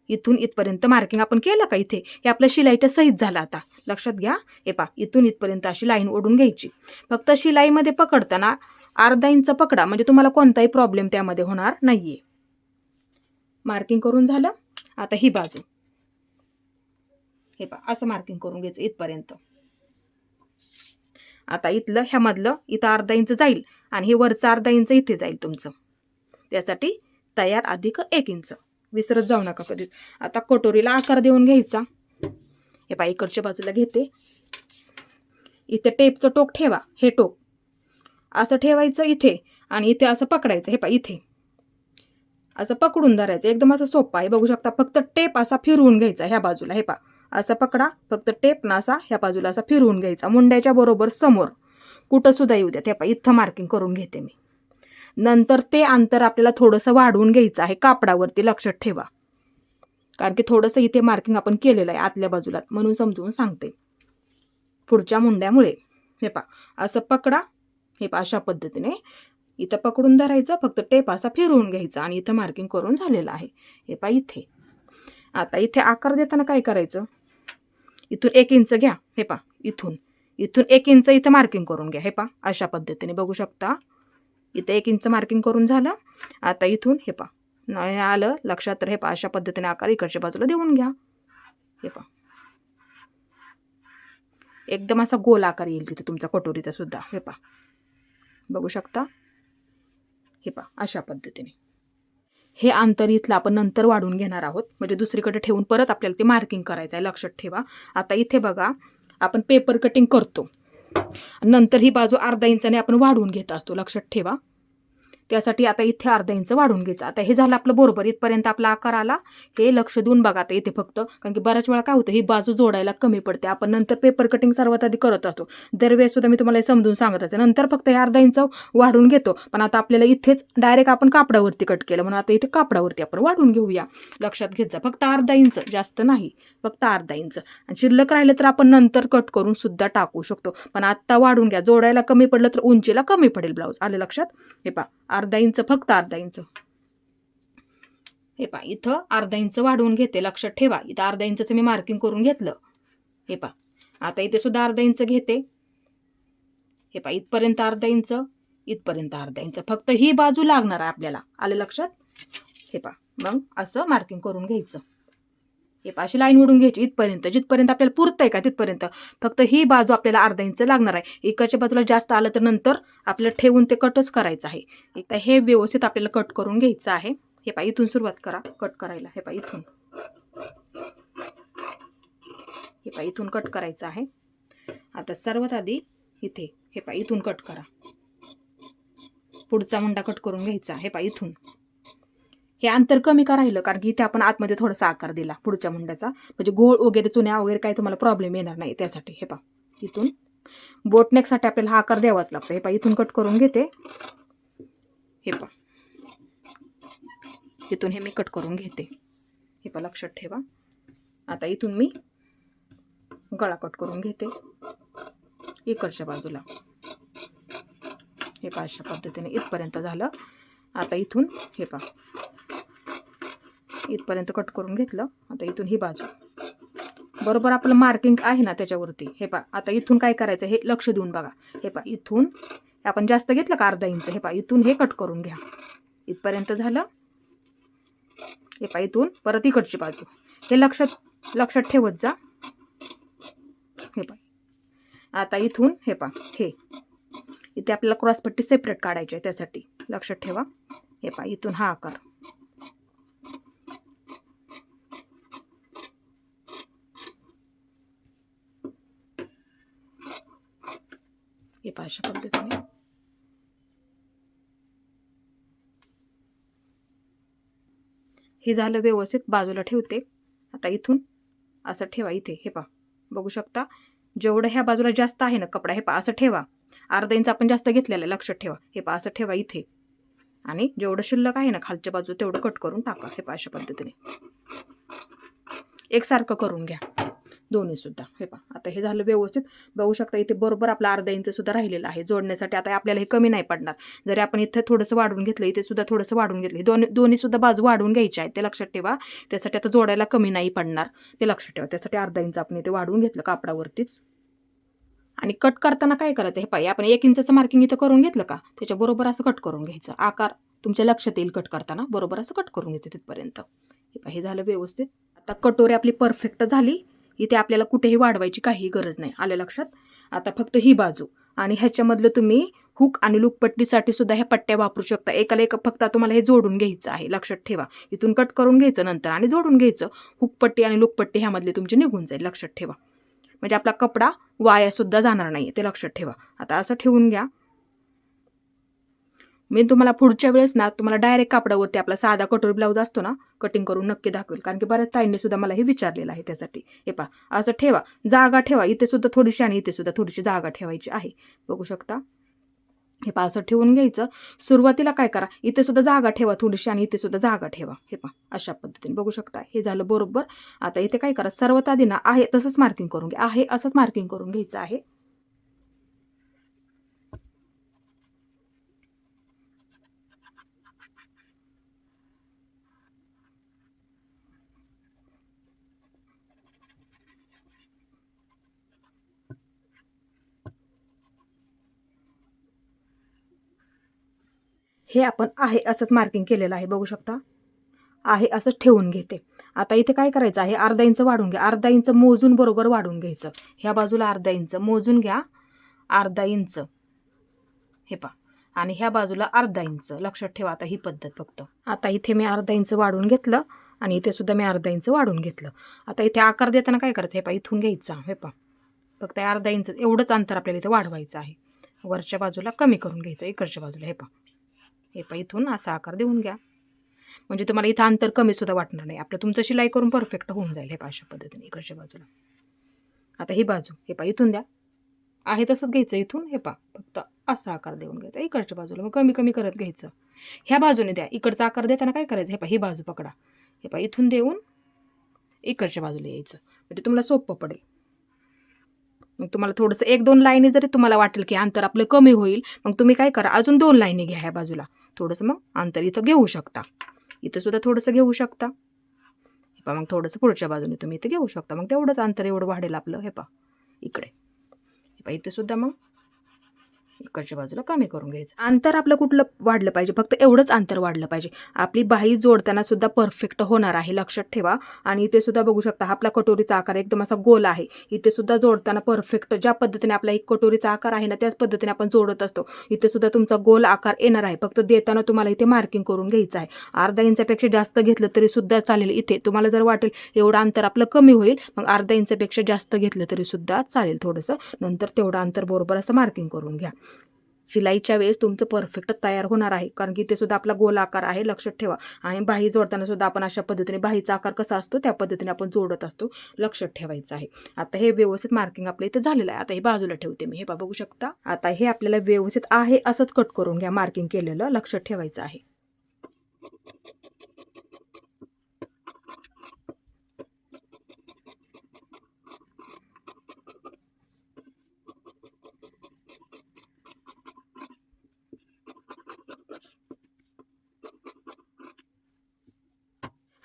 इथून इथपर्यंत मार्किंग आपण केलं का, इथे हे आपलं शिलाईच्या सहित झालं. आता लक्षात घ्या. हे पहा, इथून इथपर्यंत अशी लाईन ओढून घ्यायची. फक्त शिलाईमध्ये पकडताना अर्धा इंच पकडा, म्हणजे तुम्हाला कोणताही प्रॉब्लेम त्यामध्ये होणार नाहीये. मार्किंग करून झालं. आता ही बाजू, हे पहा, असं मार्किंग करून घ्यायचं इथपर्यंत. आता इथलं ह्यामधलं इथं अर्धा इंच जाईल आणि हे वरचं अर्धा इंच इथे जाईल तुमचं. त्यासाठी तयार अधिक 1 इंच विसरत जाऊ नका कधीच. आता कटोरीला आकार देऊन घ्यायचा. हे पहा, इकडच्या बाजूला घेते. इथे टेपचं टोक ठेवा, हे टोक असं ठेवायचं इथे आणि इथे असं पकडायचं. हे पहा इथे असं पकडून धरायचं. एकदम असं सोपं आहे, बघू शकता. फक्त टेप असा फिरवून घ्यायचा ह्या बाजूला. हे पहा असं पकडा, फक्त टेप ना असा ह्या बाजूला असा फिरवून घ्यायचा, मुंड्याच्या बरोबर समोर कुठं सुद्धा येऊ द्या. हे पहा इथं मार्किंग करून घेते मी. नंतर ते अंतर आपल्याला थोडंसं वाढवून घ्यायचं आहे कापडावरती, लक्षात ठेवा. कारण की थोडंसं इथे मार्किंग आपण केलेलं आहे आतल्या बाजूला, म्हणून समजून सांगते. पुढच्या मुंड्यामुळे हे पहा असं पकडा. हे पहा अशा पद्धतीने इथं पकडून धरायचं, फक्त टेप असा फिरवून घ्यायचा आणि इथं मार्किंग करून झालेलं आहे. हे पहा इथे. आता इथे आकार देताना काय करायचं, इथून 1 इंच घ्या. हे पहा इथून 1 इंच इथं मार्किंग करून घ्या. हे पहा अशा पद्धतीने बघू शकता. इथं 1 इंच मार्किंग करून झालं. आता इथून हे पहा नाही आलं लक्षात, तर हे पहा अशा पद्धतीने आकार इकडच्या बाजूला देऊन घ्या. हे पहा एकदम असा गोल आकार येईल तिथे तुमचा कटोरीचा सुद्धा. हे पहा बघू शकता. हे पहा अशा पद्धतीने हे अंतर इथलं आपण नंतर वाढून घेणार आहोत, म्हणजे दुसरीकडे ठेवून परत आपल्याला ते मार्किंग करायचं आहे, लक्षात ठेवा. आता इथे बघा आपण पेपर कटिंग करतो, नंतर ही बाजू अर्धा इंचाने आपण वाढवून घेत असतो, लक्षात ठेवा. त्यासाठी आता इथे अर्धा इंच वाढवून घ्यायचं. आता हे झालं आपलं बरोबर, इथपर्यंत आपला आकार आला. हे लक्ष देऊन बघा आता इथे फक्त, कारण की बऱ्याच वेळा काय होतं ही बाजू जोडायला कमी पडते. आपण नंतर पेपर कटिंग सर्वात आधी करत असतो, दरवेळेस सुद्धा मी तुम्हाला हे समजून सांगत असते. नंतर फक्त हे अर्धा इंच वाढवून घेतो, पण आता आपल्याला इथेच डायरेक्ट आपण कापडावरती कट केलं, म्हणून आता इथे कापडावरती आपण वाढवून घेऊया. लक्षात घेत जा, फक्त अर्धा इंच, जास्त नाही, फक्त अर्धा इंच. आणि शिल्लक राहिलं तर आपण नंतर कट करून सुद्धा टाकू शकतो, पण आत्ता वाढून घ्या. जोडायला कमी पडलं तर उंचीला कमी पडेल ब्लाऊज. आले लक्षात. हे पहा अर्धा इंच, फक्त अर्धा इंच. हे पहा इथं अर्धा इंच वाढवून घेते, लक्षात ठेवा. इथं अर्धा इंचचं मी मार्किंग करून घेतलं. हे पहा आता इथे सुद्धा अर्धा इंच घेते. हे पहा इथपर्यंत अर्धा इंच, इथपर्यंत अर्धा इंच, फक्त ही बाजू लागणार आहे आपल्याला. आले लक्षात. हे पहा मग असं मार्किंग करून घ्यायचं. हे पहा अशी लाईन ओढून घ्यायची इथपर्यंत, जिथपर्यंत आपल्याला पुरतंय का तिथपर्यंत. फक्त ही बाजू आपल्याला अर्धा इंच लागणार आहे. इकडच्या बाजूला जास्त आलं तर नंतर आपल्याला ठेवून ते कटच करायचं आहे. एकदा हे व्यवस्थित आपल्याला कट करून घ्यायचं आहे. हे पहा इथून सुरुवात करा कट करायला. हे पहा इथून, हे पहा इथून कट करायचं आहे. आता सर्वात आधी इथे हे पहा इथून कट करा. पुढचा मुंडा कट करून घ्यायचा. हे पहा इथून हे अंतर कमी का राहिलं, कारण की इथे आपण आतमध्ये थोडासा आकार दिला पुढच्या मुंड्याचा, म्हणजे गोळ वगैरे चुन्या वगैरे काही तुम्हाला प्रॉब्लेम येणार नाही त्यासाठी. हे पहा इथून बोटनेकसाठी आपल्याला हा आकार द्यावाच लागतो. हे पहा इथून कट करून घेते. हे पहा इथून हे मी कट करून घेते. हे पहा लक्षात ठेवा. आता इथून मी गळा कट करून घेते इकडच्या बाजूला. हे पहा अशा पद्धतीने इथपर्यंत झालं. आता इथून हे पहा इथपर्यंत कट करून घेतलं. आता इथून ही बाजू बरोबर आपलं मार्किंग आहे ना त्याच्यावरती. हे पहा आता इथून काय करायचं हे लक्ष देऊन बघा. हे पहा इथून आपण जास्त घेतलं का अर्धा इंच. हे पहा इथून हे कट करून घ्या. इथपर्यंत झालं. हे पहा इथून परत इकडची बाजू. हे लक्षात ठेवत जा. हे पहा आता इथून हे पहा हे इथे आपल्याला क्रॉसपट्टी सेपरेट काढायची आहे, त्यासाठी लक्षात ठेवा. हे पहा इथून हा आकार. हे पहा अशा पद्धतीने हे झालं व्यवस्थित, बाजूला ठेवते. आता इथून असं ठेवा इथे. हे पहा बघू शकता जेवढं ह्या बाजूला जास्त आहे ना कपडा, हे पहा असं ठेवा. अर्धा इंच आपण जास्त घेतलेलं आहे, लक्षात ठेवा. हे पहा असं ठेवा इथे, आणि जेवढं शिल्लक आहे ना खालच्या बाजू तेवढं कट करून टाका. हे पहा अशा पद्धतीने एकसारखं करून घ्या दोन्ही सुद्धा. हे पहा आता हे झालं व्यवस्थित. बघू शकता इथे बरोबर आपला अर्धा इंच सुद्धा राहिलेला आहे जोडण्यासाठी. आता आपल्याला हे कमी नाही पडणार. जरी आपण इथे थोडंसं वाढवून घेतलं, इथे सुद्धा थोडंसं वाढवून घेतलं, दोन्ही सुद्धा बाजू वाढवून घ्यायच्या आहेत, ते लक्षात ठेवा. त्यासाठी आता जोडायला कमी नाही पडणार, ते लक्षात ठेवा. त्यासाठी अर्धा इंच आपण इथे वाढवून घेतलं कापडावरतीच. आणि कट करताना काय करायचं, हे पाहिजे आपण 1 इंचाचं मार्किंग इथं करून घेतलं का त्याच्याबरोबर असं कट करून घ्यायचं. आकार तुमच्या लक्षात येईल कट करताना, बरोबर असं कट करून घ्यायचं तिथपर्यंत. हे झालं व्यवस्थित. आता कटोरी आपली परफेक्ट झाली. इथे आपल्याला कुठेही वाढवायची काही गरज नाही, आलं लक्षात. आता फक्त ही बाजू आणि ह्याच्यामधलं तुम्ही हुक आणि लूकपट्टीसाठी सुद्धा ह्या पट्ट्या वापरू शकता. एकाला एक फक्त तुम्हाला हे जोडून घ्यायचं आहे, लक्षात ठेवा. इथून कट करून घ्यायचं नंतर आणि जोडून घ्यायचं. हुकपट्टी आणि लूकपट्टी ह्यामधले तुमचे निघून जाईल, लक्षात ठेवा. म्हणजे आपला कपडा वायासुद्धा जाणार नाही, ते लक्षात ठेवा. आता असं ठेवून घ्या. मी तुम्हाला पुढच्या वेळेस ना तुम्हाला डायरेक्ट कापडावरती आपला साधा कटोरी ब्लाऊज असतो ना कटिंग करून नक्की दाखवेल, कारण की बऱ्याच ताईंनी सुद्धा मला हे विचारलेलं आहे त्यासाठी. हे पहा असं ठेवा, जागा ठेवा, इथे सुद्धा थोडीशी आणि इथे सुद्धा थोडीशी जागा ठेवायची आहे. बघू शकता. हे पहा असं ठेवून घ्यायचं. सुरुवातीला काय करा, इथे सुद्धा जागा ठेवा थोडीशी आणि इथे सुद्धा जागा ठेवा. हे पहा अशा पद्धतीने बघू शकता. हे झालं बरोबर. आता इथे काय करा, सर्वात आधी ना आहे तसंच मार्किंग करून घ्या, आहे असंच मार्किंग करून घ्यायचं आहे. हे आपण आहे असंच मार्किंग केलेलं आहे, बघू शकता. आहे असंच ठेवून घेते. आता इथे काय करायचं आहे, अर्धा इंच वाढून घ्या. अर्धा इंच मोजून बरोबर वाढून घ्यायचं. ह्या बाजूला अर्धा इंच मोजून घ्या, अर्धा इंच. हे पहा, आणि ह्या बाजूला अर्धा इंच. लक्षात ठेवा आता ही पद्धत फक्त. आता इथे मी अर्धा इंच वाढून घेतलं आणि इथे सुद्धा मी अर्धा इंच वाढून घेतलं. आता इथे आकार देताना काय करायचं, हे पहा इथून घ्यायचा. हे पहा फक्त अर्धा इंच एवढंच अंतर आपल्याला इथे वाढवायचं आहे. वरच्या बाजूला कमी करून घ्यायचं, इकडच्या बाजूला. हे पहा, हे पहा इथून असा आकार देऊन घ्या, म्हणजे तुम्हाला इथं अंतर कमी सुद्धा वाटणार नाही. आपलं तुमचं शिलाई करून परफेक्ट होऊन जाईल. हे पहा अशा पद्धतीने इकडच्या बाजूला. आता ही बाजू हे पहा इथून द्या, आहे तसंच घ्यायचं इथून. हे पहा फक्त असा आकार देऊन घ्यायचा इकडच्या बाजूला, मग कमी कमी करत घ्यायचं. ह्या बाजूने द्या. इकडचा आकार देताना काय करायचं, हे पहा ही बाजू पकडा. हे पहा इथून देऊन इकडच्या बाजूला यायचं, म्हणजे तुम्हाला सोपं पडेल. मग तुम्हाला थोडंसं 1-2 लाईनी जरी तुम्हाला वाटेल की अंतर आपलं कमी होईल, मग तुम्ही काय करा, अजून 2 लाईनी घ्या ह्या बाजूला. थोडंसं मग अंतर इथं घेऊ शकता, इथं सुद्धा थोडंसं घेऊ शकता. हे पहा मग थोडंसं पुढच्या बाजूने तुम्ही इथं घेऊ शकता, मग तेवढंच अंतर एवढं वाढेल आपलं. हे पहा इकडे, हे पहा इथे सुद्धा मग इकडच्या बाजूला कमी करून घ्यायचं. अंतर आपलं कुठलं वाढलं पाहिजे, फक्त एवढंच अंतर वाढलं पाहिजे. आपली बाही जोडताना सुद्धा परफेक्ट होणार आहे, लक्षात ठेवा. आणि इथे सुद्धा बघू शकता आपला कटोरीचा आकार एकदम असा गोल आहे. इथे सुद्धा जोडताना परफेक्ट ज्या पद्धतीने आपला एक कटोरीचा आकार आहे ना, त्याच पद्धतीने आपण जोडत असतो. इथे सुद्धा तुमचा गोल आकार येणार आहे, फक्त देताना तुम्हाला इथे मार्किंग करून घ्यायचं आहे. अर्धा इंचापेक्षा जास्त घेतलं तरी सुद्धा चालेल. इथे तुम्हाला जर वाटेल एवढं अंतर आपलं कमी होईल, मग अर्धा इंचापेक्षा जास्त घेतलं तरी सुद्धा चालेल थोडंसं. नंतर तेवढं अंतर बरोबर असं मार्किंग करून घ्या. शिलाईच्या वेळेस तुमचं परफेक्ट तयार होणार आहे, कारण की इथे सुद्धा आपला गोल आकार आहे, लक्षात ठेवा. आणि बाही जोडताना सुद्धा आपण अशा पद्धतीने बाहीचा आकार कसा असतो त्या पद्धतीने आपण जोडत असतो, लक्षात ठेवायचं आहे. आता हे व्यवस्थित मार्किंग आपल्या इथे झालेलं आहे. आता हे बाजूला ठेवते मी. हे बघू शकता. आता हे आपल्याला व्यवस्थित आहे असंच कट करून घ्या, मार्किंग केलेलं लक्षात ठेवायचं आहे.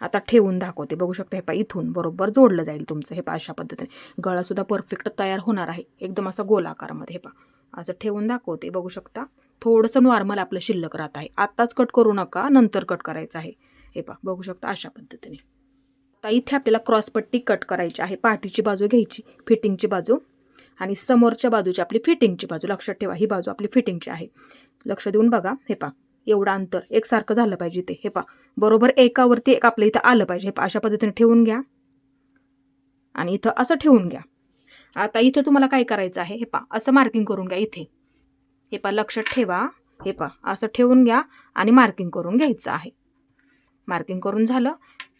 आता ठेवून दाखवते, बघू शकता. हे पहा इथून बरोबर जोडलं जाईल तुमचं. हे पहा अशा पद्धतीने गळासुद्धा परफेक्ट तयार होणार आहे, एकदम असा गोल आकारामध्ये. हे पहा असं ठेवून दाखवते, बघू शकता. थोडंसं नॉर्मल आपलं शिल्लक राहत आहे. आत्ताच कट करू नका, नंतर कट करायचं आहे. हे पहा बघू शकता अशा पद्धतीने. आता इथे आपल्याला क्रॉसपट्टी कट करायची आहे. पाठीची बाजू घ्यायची, फिटिंगची बाजू, आणि समोरच्या बाजूची आपली फिटिंगची बाजू. लक्षात ठेवा ही बाजू आपली फिटिंगची आहे. लक्ष देऊन बघा. हे पहा एवढं अंतर एकसारखं झालं पाहिजे ते. हे पहा बरोबर एकावरती एक आपलं इथं आलं पाहिजे. हे पहा अशा पद्धतीने ठेवून घ्या आणि इथं असं ठेवून घ्या. आता इथं तुम्हाला काय करायचं आहे, हे पहा असं मार्किंग करून घ्या इथे. हे पहा लक्षात ठेवा. हे पहा असं ठेवून घ्या आणि मार्किंग करून घ्यायचं आहे. मार्किंग करून झालं.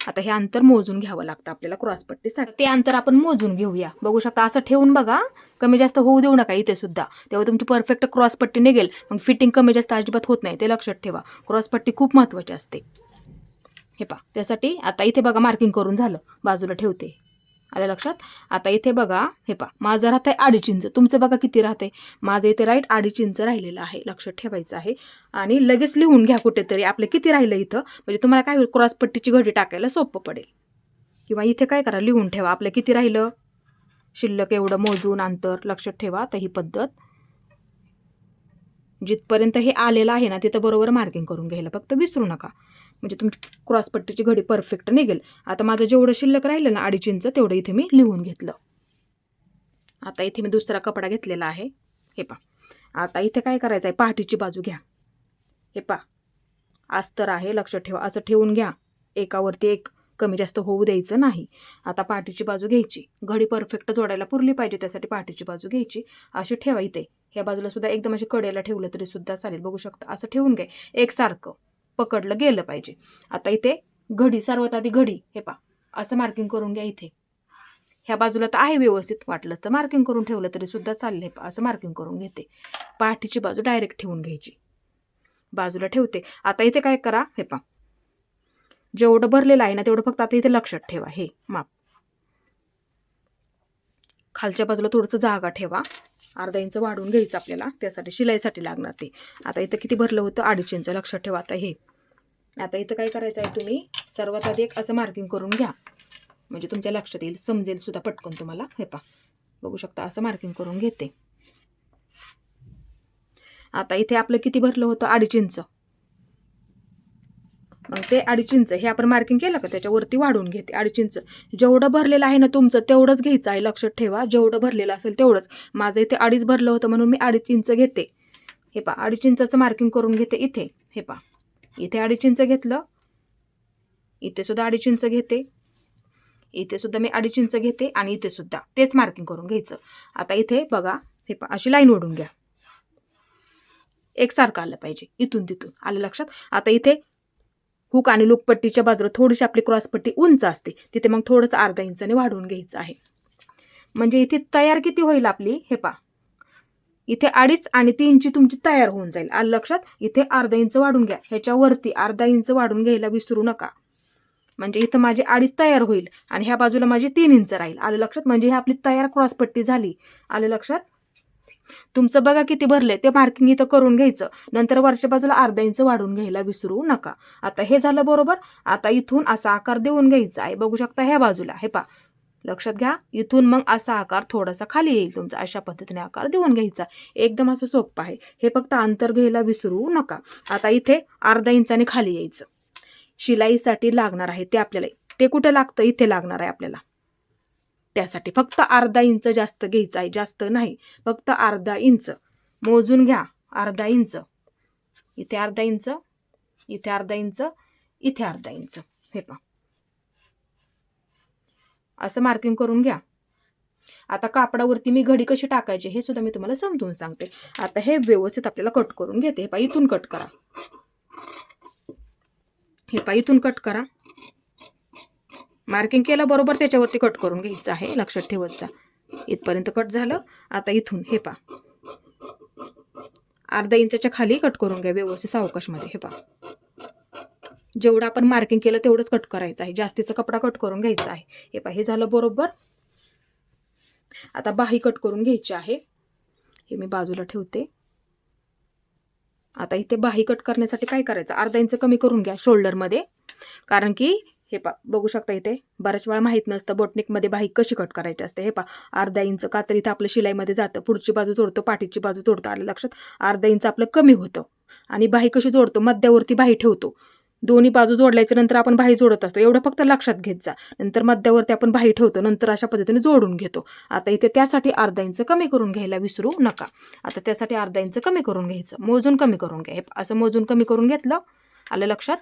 आता हे अंतर मोजून घ्यावं लागतं आपल्याला क्रॉसपट्टीसाठी. ते अंतर आपण मोजून घेऊया. बघू शकता असं ठेवून बघा, कमी जास्त होऊ देऊ नका इथे सुद्धा, तेव्हा तुमची परफेक्ट क्रॉसपट्टी निघेल. मग फिटिंग कमी जास्त अजिबात होत नाही, ते लक्षात ठेवा. क्रॉसपट्टी खूप महत्त्वाची असते. हे पहा त्यासाठी आता इथे बघा मार्किंग करून झालं, बाजूला ठेवते. आलं लक्षात. आता इथे बघा. हे पहा माझं राहत आहे 2.5 इंच, तुमचं बघा किती राहते. माझं इथे राईट 2.5 इंच राहिलेलं आहे, लक्षात ठेवायचं आहे. आणि लगेच लिहून घ्या कुठेतरी आपलं किती राहिलं इथं, म्हणजे तुम्हाला काय होईल, क्रॉसपट्टीची घडी टाकायला सोपं पडेल. किंवा इथे काय करा, लिहून ठेवा आपलं किती राहिलं शिल्लक, एवढं मोजून अंतर. लक्षात ठेवा. तर ही पद्धत जिथपर्यंत हे आलेलं आहे ना तिथं बरोबर मार्किंग करून घ्यायला फक्त विसरू नका, म्हणजे तुमची क्रॉसपट्टीची घडी परफेक्ट निघेल. आता माझं जेवढं शिल्लक राहिलं ना 2.5 इंच, तेवढं इथे मी लिहून घेतलं. आता इथे मी दुसरा कपडा घेतलेला आहे. हे पहा आता इथे काय करायचं आहे, पाठीची बाजू घ्या. हे पहा अस्तर आहे, लक्षात ठेवा. असं ठेवून घ्या, एकावरती एक कमी जास्त होऊ द्यायचं नाही. आता पाठीची बाजू घ्यायची, घडी परफेक्ट जोडायला पुरली पाहिजे, त्यासाठी पाठीची बाजू घ्यायची, अशी ठेवा. इथे ह्या बाजूला सुद्धा एकदम अशी कडेला ठेवलं तरी सुद्धा चालेल. बघू शकता असं ठेवून घ्या, एकसारखं पकडलं गेलं पाहिजे. आता इथे घडी, सर्वात आधी घडी हे पा असं मार्किंग करून घ्या. इथे ह्या बाजूला तर आहे व्यवस्थित, वाटलं तर मार्किंग करून ठेवलं तरी सुद्धा चाललं. हे पा असं मार्किंग करून घेते. पाठीची बाजू डायरेक्ट ठेवून घ्यायची, बाजूला ठेवते. आता इथे काय करा, हे पा जेवढं भरलेलं आहे ना तेवढं फक्त आता इथे लक्षात ठेवा. हे माप खालच्या बाजूला थोडंसं जागा ठेवा, अर्धा इंच वाढवून घ्यायचं आपल्याला, त्यासाठी शिलाईसाठी लागणार ते. आता इथं किती भरलं होतं, 2.5 इंच लक्षात ठेवा. आता इथं काय करायचं आहे, तुम्ही सर्वात आधी एक असं मार्किंग करून घ्या, म्हणजे तुमच्या लक्षात येईल, समजेल सुद्धा पटकन तुम्हाला. हे पा बघू शकता असं मार्किंग करून घेते. आता इथे आपलं किती भरलं होतं, 2.5 इंच. मग ते 2.5 इंच हे आपण मार्किंग केलं का त्याच्यावरती वाढवून घेते. 2.5 इंच जेवढं भरलेलं आहे ना तुमचं तेवढंच घ्यायचं आहे, लक्षात ठेवा. जेवढं भरलेलं असेल तेवढंच. माझं इथे 2.5 भरलं होतं म्हणून मी 2.5 इंच घेते. हे पा 2.5 इंचाचं मार्किंग करून घेते इथे. हे पा इथे 2.5 इंच घेतलं, इथे सुद्धा 2.5 इंच घेते, इथे सुद्धा मी 2.5 इंच घेते, आणि इथे सुद्धा तेच मार्किंग करून घ्यायचं. आता इथे बघा, हे पा अशी लाईन ओढून घ्या, एकसारखं आलं पाहिजे, इथून तिथून आलं लक्षात. आता इथे हुक आणि लूक पट्टीच्या बाजूला थोडीशी आपली क्रॉस पट्टी उंच असते, तिथे मग थोडंसं 1/2 इंचाने वाढवून घ्यायचं आहे. म्हणजे इथे तयार किती होईल आपली, हे पा इथे 2.5 आणि 3ची तुमची तयार होऊन जाईल, आलं लक्षात. इथे 1/2 इंच वाढून घ्या, ह्याच्यावरती 1/2 इंच वाढून घ्यायला विसरू नका. म्हणजे इथं माझी 2.5 तयार होईल आणि ह्या बाजूला माझी 3 इंच राहील, आलं लक्षात. म्हणजे ही आपली तयार क्रॉस पट्टी झाली, आलं लक्षात. तुमचं बघा किती भरले ते मार्किंग इथं करून घ्यायचं, नंतर वरच्या बाजूला 1/2 इंच वाढून घ्यायला विसरू नका. आता हे झालं बरोबर. आता इथून असा आकार देऊन घ्यायचा आहे, बघू शकता ह्या बाजूला. हे पा लक्षात घ्या, इथून मग असा आकार थोडासा खाली येईल तुमचा, अशा पद्धतीने आकार देऊन घ्यायचा. एकदम असं सोपं आहे हे, फक्त अंतर घ्यायला विसरू नका. आता इथे 1/2 इंचाने खाली यायचं. शिलाईसाठी लागणार आहे ते आपल्याला, ते कुठे लागतं, इथे लागणार आहे आपल्याला. त्यासाठी फक्त 1/2 इंच जास्त घ्यायचं आहे, जास्त नाही, फक्त 1/2 इंच मोजून घ्या. 1/2 इंच, इथे 1/2 इंच, इथे 1/2 इंच, इथे 1/2 इंच. हे पहा असं मार्किंग करून घ्या. आता कापडावरती मी घडी कशी टाकायची हे सुद्धा मी तुम्हाला समजून सांगते. आता हे व्यवस्थित आपल्याला कट करून घेते. हे पहा इथून कट करा, हे पहा इथून कट करा, मार्किंग केलं बरोबर त्याच्यावरती कट करून घ्यायचं आहे, लक्षात ठेवायचं. इथपर्यंत कट झालं. आता इथून हे पहा 1/2 इंचाच्या खाली कट करून घ्या व्यवस्थित सावकाशमध्ये. हे पहा जेवढं आपण मार्किंग केलं तेवढंच कट करायचं आहे, जास्तीचा कपडा कट करून घ्यायचा आहे. हे पहा हे झालं बरोबर. आता बाही कट करून घ्यायची आहे, हे मी बाजूला ठेवते. आता इथे बाही कट करण्यासाठी काय करायचं, 1/2 इंच कमी करून घ्या शोल्डरमध्ये, कारण की हे पा बघू शकता इथे बऱ्याच वेळा माहीत नसतं बोटनिकमध्ये बाही कशी कट करायची असते. हे पा 1/2 इंच का तर इथं आपलं शिलाईमध्ये जातं, पुढची बाजू जोडतो, पाठीची बाजू जोडतो, आलं लक्षात. 1/2 इंच आपलं कमी होतं. आणि बाही कशी जोडतो, मध्यावरती बाही ठेवतो, दोन्ही बाजू जोडल्याच्या नंतर आपण बाही जोडत असतो, एवढं फक्त लक्षात घेत जा. नंतर मध्यावरती आपण बाही ठेवतो, नंतर अशा पद्धतीने जोडून घेतो. आता इथे त्यासाठी 1/2 इंच कमी करून घ्यायला विसरू नका. आता त्यासाठी 1/2 इंच कमी करून घ्यायचं, मोजून कमी करून घ्या. असं मोजून कमी करून घेतलं, आलं लक्षात.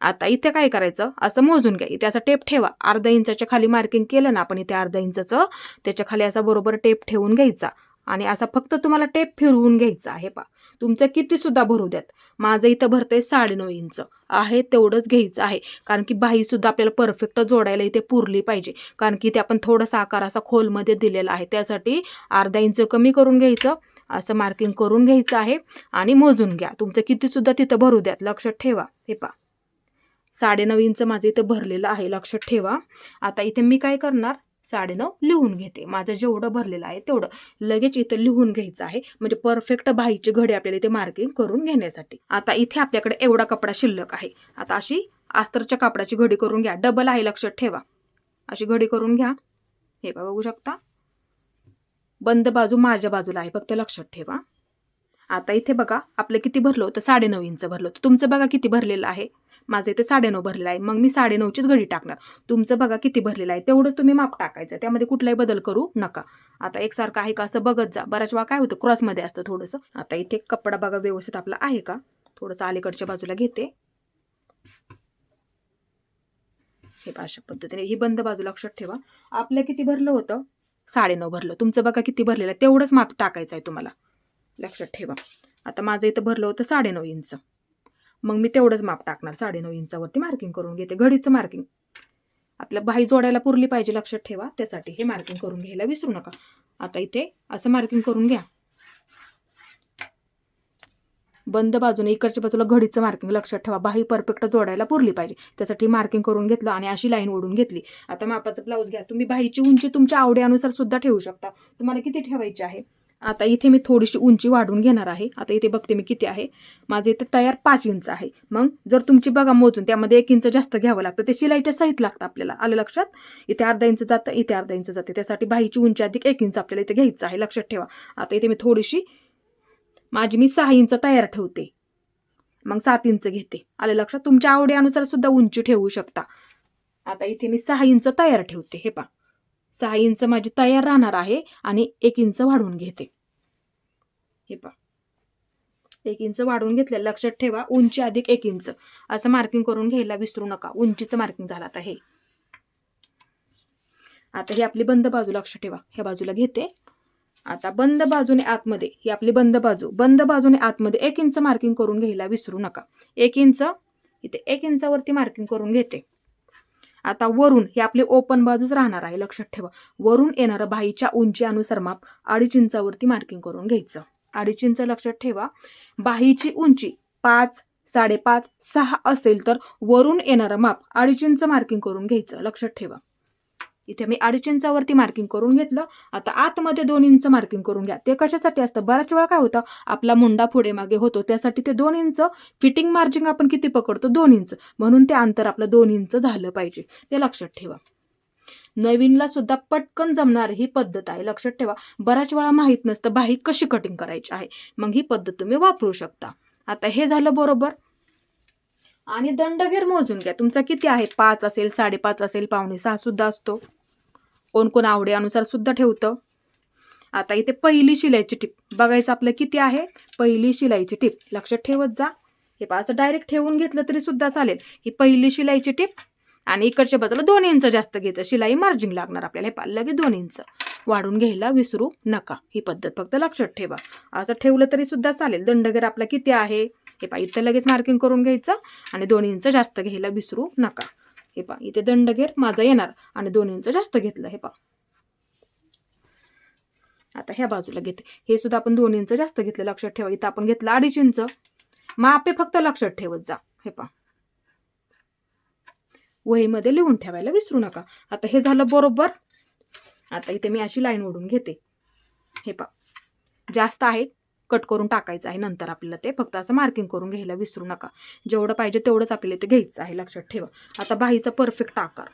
आता इथे काय करायचं, असं मोजून घ्या, इथे असा टेप ठेवा. 1/2 इंचाच्या खाली मार्किंग केलं ना आपण इथे 1/2 इंचाचं, त्याच्या खाली असा बरोबर टेप ठेवून घ्यायचा आणि असा फक्त तुम्हाला टेप फिरवून घ्यायचा आहे. पा तुमचं किती सुद्धा भरू द्यात, माझं इथं भरतंय 9.5 इंच आहे, तेवढंच घ्यायचं आहे. कारण की बाही सुद्धा आपल्याला परफेक्ट जोडायला इथे पुरली पाहिजे, कारण की इथे आपण थोडासा आकार असा खोलमध्ये दिलेला आहे, त्यासाठी 1/2 इंच कमी करून घ्यायचं, असं मार्किंग करून घ्यायचं आहे आणि मोजून घ्या. तुमचं किती सुद्धा तिथं भरू द्यात, लक्षात ठेवा. हे पा 9.5 इंच माझं इथं भरलेलं आहे, लक्षात ठेवा. आता इथे मी काय करणार, 9.5 लिहून घेते, माझं जेवढं भरलेलं आहे तेवढं लगेच इथं लिहून घ्यायचं आहे, म्हणजे परफेक्ट बाहीची घडी आपल्याला इथे मार्किंग करून घेण्यासाठी. आता इथे आपल्याकडे एवढा कपडा शिल्लक आहे. आता अशी अस्तरच्या कापडाची घडी करून घ्या, डबल आहे, लक्षात ठेवा. अशी घडी करून घ्या. हे बघू शकता, बंद बाजू माझ्या बाजूला आहे, फक्त लक्षात ठेवा. आता इथे बघा आपलं किती भरलं होतं, 9.5 इंच भरलं होतं. तुमचं बघा किती भरलेलं आहे, माझं इथे 9.5 भरलेलं आहे, मग मी 9.5चीच घडी टाकणार. तुमचं बघा किती भरलेलं आहे तेवढंच तुम्ही माप टाकायचं, त्यामध्ये कुठलाही बदल करू नका. आता एकसारखं आहे का असं बघत जा, बऱ्याच वेळा काय होतं क्रॉसमध्ये असतं थोडंसं. आता इथे कपडा बघा व्यवस्थित आपला आहे का, थोडंसं अलीकडच्या बाजूला घेते. हे पहा अशा पद्धतीने ही बंद बाजू लक्षात ठेवा. आपलं किती भरलं होतं? 9.5 भरलं. तुमचं बघा किती भरलेलं आहे, तेवढंच माप टाकायचं आहे तुम्हाला, लक्षात ठेवा. आता माझं इथं भरलं होतं 9.5 इंच, मग मी तेवढंच माप टाकणार. 9.5 इंचावरती मार्किंग करून घेते. घडीचं मार्किंग आपल्या बाही जोडायला पुरली पाहिजे, लक्षात ठेवा. त्यासाठी हे मार्किंग करून घ्यायला विसरू नका. आता इथे असं मार्किंग करून घ्या. बंद बाजूने इकडच्या बाजूला घडीचं मार्किंग लक्षात ठेवा. बाही परफेक्ट जोडायला पुरली पाहिजे, त्यासाठी मार्किंग करून घेतलं आणि अशी लाईन ओढून घेतली. आता मापाचं ब्लाऊज घ्या. तुम्ही बाहीची उंची तुमच्या आवडीनुसार सुद्धा ठेवू शकता, तुम्हाला किती ठेवायची आहे. आता इथे मी थोडीशी उंची वाढून घेणार आहे. आता इथे बघते मी किती आहे. माझे इथे तयार 5 इंच आहे. मग जर तुमची बघा मोजून त्यामध्ये 1 इंच जास्त घ्यावं लागतं, ते शिलाईच्या सहित लागतं आपल्याला, आलं लक्षात. इथे अर्धा इंच जातं, इथे अर्धा इंच जाते, त्यासाठी बाहीची उंची अधिक 1 इंच आपल्याला इथे घ्यायचं आहे, लक्षात ठेवा. आता इथे मी थोडीशी मी 6 इंच तयार ठेवते, मग 7 इंच घेते, आले लक्षात. तुमच्या आवडीनुसार सुद्धा उंची ठेवू शकता. आता इथे मी 6 इंच तयार ठेवते. हे पहा 6 इंच माझी तयार राहणार आहे आणि 1 इंच वाढवून घेते. हे पहा 1 इंच वाढवून घेतलं, लक्षात ठेवा. उंची अधिक 1 इंच असं मार्किंग करून घ्यायला विसरू नका. उंचीचं मार्किंग झालं. आता हे आपली बंद बाजू लक्षात ठेवा. ह्या बाजूला घेते. आता बंद बाजूने आतमध्ये ही आपली बंद बाजूने आतमध्ये 1 इंच मार्किंग करून घ्यायला विसरू नका. 1 इंच इथे 1 इंचावरती मार्किंग करून घेते. आता वरून ही आपली ओपन बाजूच राहणार आहे, लक्षात ठेवा. वरून येणारं बाहीच्या उंची अनुसार माप 2.5 इंचावरती मार्किंग करून घ्यायचं. 2.5 इंच लक्षात ठेवा. बाहीची उंची 5, 5.5, 6 असेल तर वरून येणारं माप 2.5 इंच मार्किंग करून घ्यायचं, लक्षात ठेवा. इथे मी 2.5 इंचावरती मार्किंग करून घेतलं. आता आतमध्ये 2 इंच मार्किंग करून घ्या. ते कशासाठी असतं? बऱ्याच वेळा काय होतं, आपला मुंडा पुढे मागे होतो, त्यासाठी ते 2 इंच फिटिंग मार्जिन आपण किती पकडतो? 2 इंच, म्हणून ते अंतर आपलं 2 इंच झालं पाहिजे, ते लक्षात ठेवा. नवीनला सुद्धा पटकन जमणार ही पद्धत आहे, लक्षात ठेवा. बऱ्याच वेळा माहीत नसतं बाही कशी कटिंग करायची आहे, मग ही पद्धत तुम्ही वापरू शकता. आता हे झालं बरोबर. आणि दंडघेर मोजून घ्या. तुमचा किती आहे? 5 असेल, 5.5 असेल, 5.25 सुद्धा असतो, कोण आवडीनुसार सुद्धा ठेवतं. आता इथे पहिली शिलाईची टिप बघायचं आपलं किती आहे. पहिली शिलाईची टिप लक्षात ठेवत जा. हे पहा असं डायरेक्ट ठेवून घेतलं तरी सुद्धा चालेल. ही पहिली शिलाईची टिप आणि इकडच्या बाजूला 2 इंच जास्त घेतं, शिलाई मार्जिन लागणार आपल्याला. हे पहा लगेच 2 इंच वाढून घ्यायला विसरू नका. ही पद्धत फक्त लक्षात ठेवा. असं ठेवलं तरी सुद्धा चालेल. दंडघेर आपला किती आहे? हे पहा इथं लगेच मार्किंग करून घ्यायचं आणि 2 इंच जास्त घ्यायला विसरू नका. हे पहा इथे दंडघेर माझा येणार आणि 2 इंच जास्त घेतलं. हे पहा आता ह्या बाजूला घेते. हे सुद्धा आपण 2 इंच जास्त घेतलं, लक्षात ठेवा. इथं आपण घेतलं 2.5 इंच. मापे फक्त लक्षात ठेवत जा. हे पहा वहीमध्ये लिहून ठेवायला विसरू नका. आता हे झालं बरोबर. आता इथे मी अशी लाईन ओढून घेते. हे पहा जास्त आहे, कट करून टाकायचं आहे नंतर आपल्याला. ते फक्त असं मार्किंग करून घ्यायला विसरू नका. जेवढं पाहिजे तेवढंच आपल्याला इथे घ्यायचं आहे, लक्षात ठेवा. आता बाहीचा परफेक्ट आकार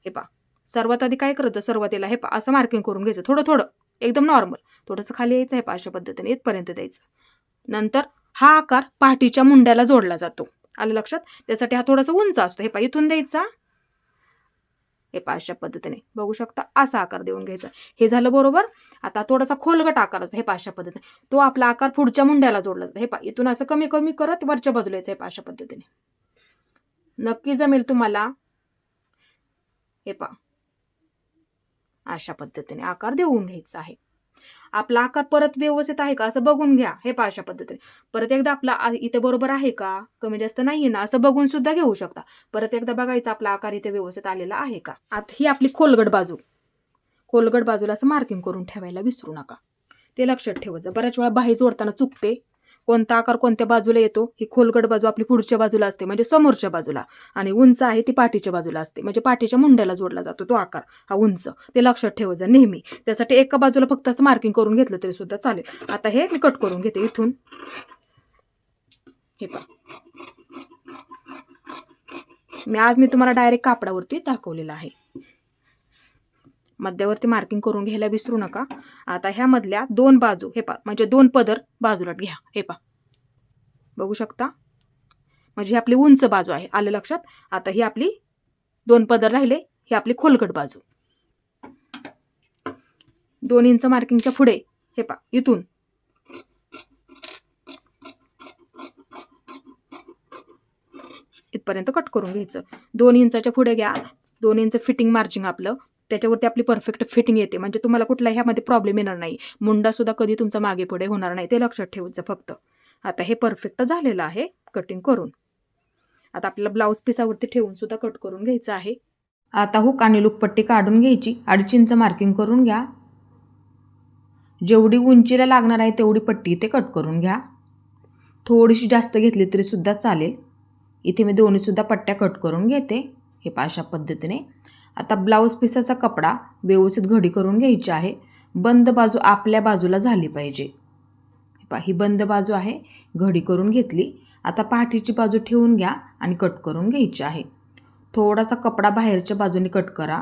हे पहा. सर्वात आधी काय करायचं? सुरुवातीला हे पहा असं मार्किंग करून घ्यायचं, थोडं थोडं एकदम नॉर्मल, थोडंसं खाली यायचं. हे पहा अशा पद्धतीने इथपर्यंत द्यायचं. नंतर हा आकार पाठीच्या मुंड्याला जोडला जातो, आलं लक्षात. त्यासाठी हा थोडासा उंच असतो. हे पहा इथून द्यायचा. हे पहा अशा पद्धतीने बघू शकता, असा आकार देऊन घ्यायचा. हे झालं बरोबर. आता थोडासा खोलगट आकार असतो. हे पहा अशा पद्धतीने तो आपला आकार पुढच्या मुंड्याला जोडला जातो. हे पहा इथून असं कमी कमी करत वरच्या बाजूला यायचं. हे पहा अशा पद्धतीने नक्की जमेल तुम्हाला. हे पहा अशा पद्धतीने आकार देऊन घ्यायचा आहे. आपला आकार परत व्यवस्थित आहे का असं बघून घ्या. हे पहा अशा पद्धतीने परत एकदा आपला इथे बरोबर आहे का, कमी जास्त नाहीये ना, असं बघून सुद्धा घेऊ शकता. परत एकदा बघायचं आपला आकार इथे व्यवस्थित आलेला आहे का. आता ही आपली खोलगट बाजूला असं मार्किंग करून ठेवायला विसरू नका, ते लक्षात ठेवत जा. बऱ्याच वेळा बाही जोडताना चुकते. कोणता आकार कोणत्या बाजूला येतो? ही खोलगट बाजू आपली पुढच्या बाजूला असते, म्हणजे समोरच्या बाजूला, आणि उंच आहे ती पाठीच्या बाजूला असते, म्हणजे पाठीच्या मुंड्याला जोडला जातो तो आकार, हा उंच. ते लक्षात ठेवत जा नेहमी. त्यासाठी एका बाजूला फक्त असं मार्किंग करून घेतलं तरी सुद्धा चालेल. आता हे मी कट करून घेते इथून. हे पहा मी तुम्हाला डायरेक्ट कापडावरती दाखवलेलं आहे. मध्यावरती मार्किंग करून घ्यायला विसरू नका. आता ह्या मधल्या 2 बाजू हे पहा, म्हणजे 2 पदर बाजूला घ्या. हे पहा बघू शकता, म्हणजे ही आपली उंच बाजू आहे, आलं लक्षात. आता ही आपली 2 पदर राहिले, ही आपली खोलगट बाजू. 2 इंच मार्किंगच्या पुढे हे पहा इथून इथपर्यंत कट करून घ्यायचं. 2 इंचाच्या पुढे घ्या. 2 इंच फिटिंग मार्जिन आपलं, त्याच्यावरती आपली परफेक्ट फिटिंग येते. म्हणजे तुम्हाला कुठला ह्यामध्ये प्रॉब्लेम येणार नाही. मुंडासुद्धा कधी तुमचा मागे पुढे होणार नाही, ते लक्षात ठेवायचं फक्त. आता हे परफेक्ट झालेलं आहे कटिंग करून. आता आपल्याला ब्लाऊज पिसावरती ठेवून सुद्धा कट करून घ्यायचं आहे. आता हुक आणि लूक पट्टी काढून घ्यायची. 2.5 इंच मार्किंग करून घ्या. जेवढी उंचीला लागणार आहे तेवढी पट्टी इथे कट करून घ्या. थोडीशी जास्त घेतली तरी सुद्धा चालेल. इथे मी दोन्हीसुद्धा पट्ट्या कट करून घेते, हे अशा पद्धतीने. आता ब्लाऊज पिसाचा कपडा व्यवस्थित घडी करून घ्यायची आहे. बंद बाजू आपल्या बाजूला झाली पाहिजे. ही बंद बाजू आहे, घडी करून घेतली. आता पाठीची बाजू ठेवून घ्या आणि कट करून घ्यायची आहे. थोडासा कपडा बाहेरच्या बाजूने कट करा,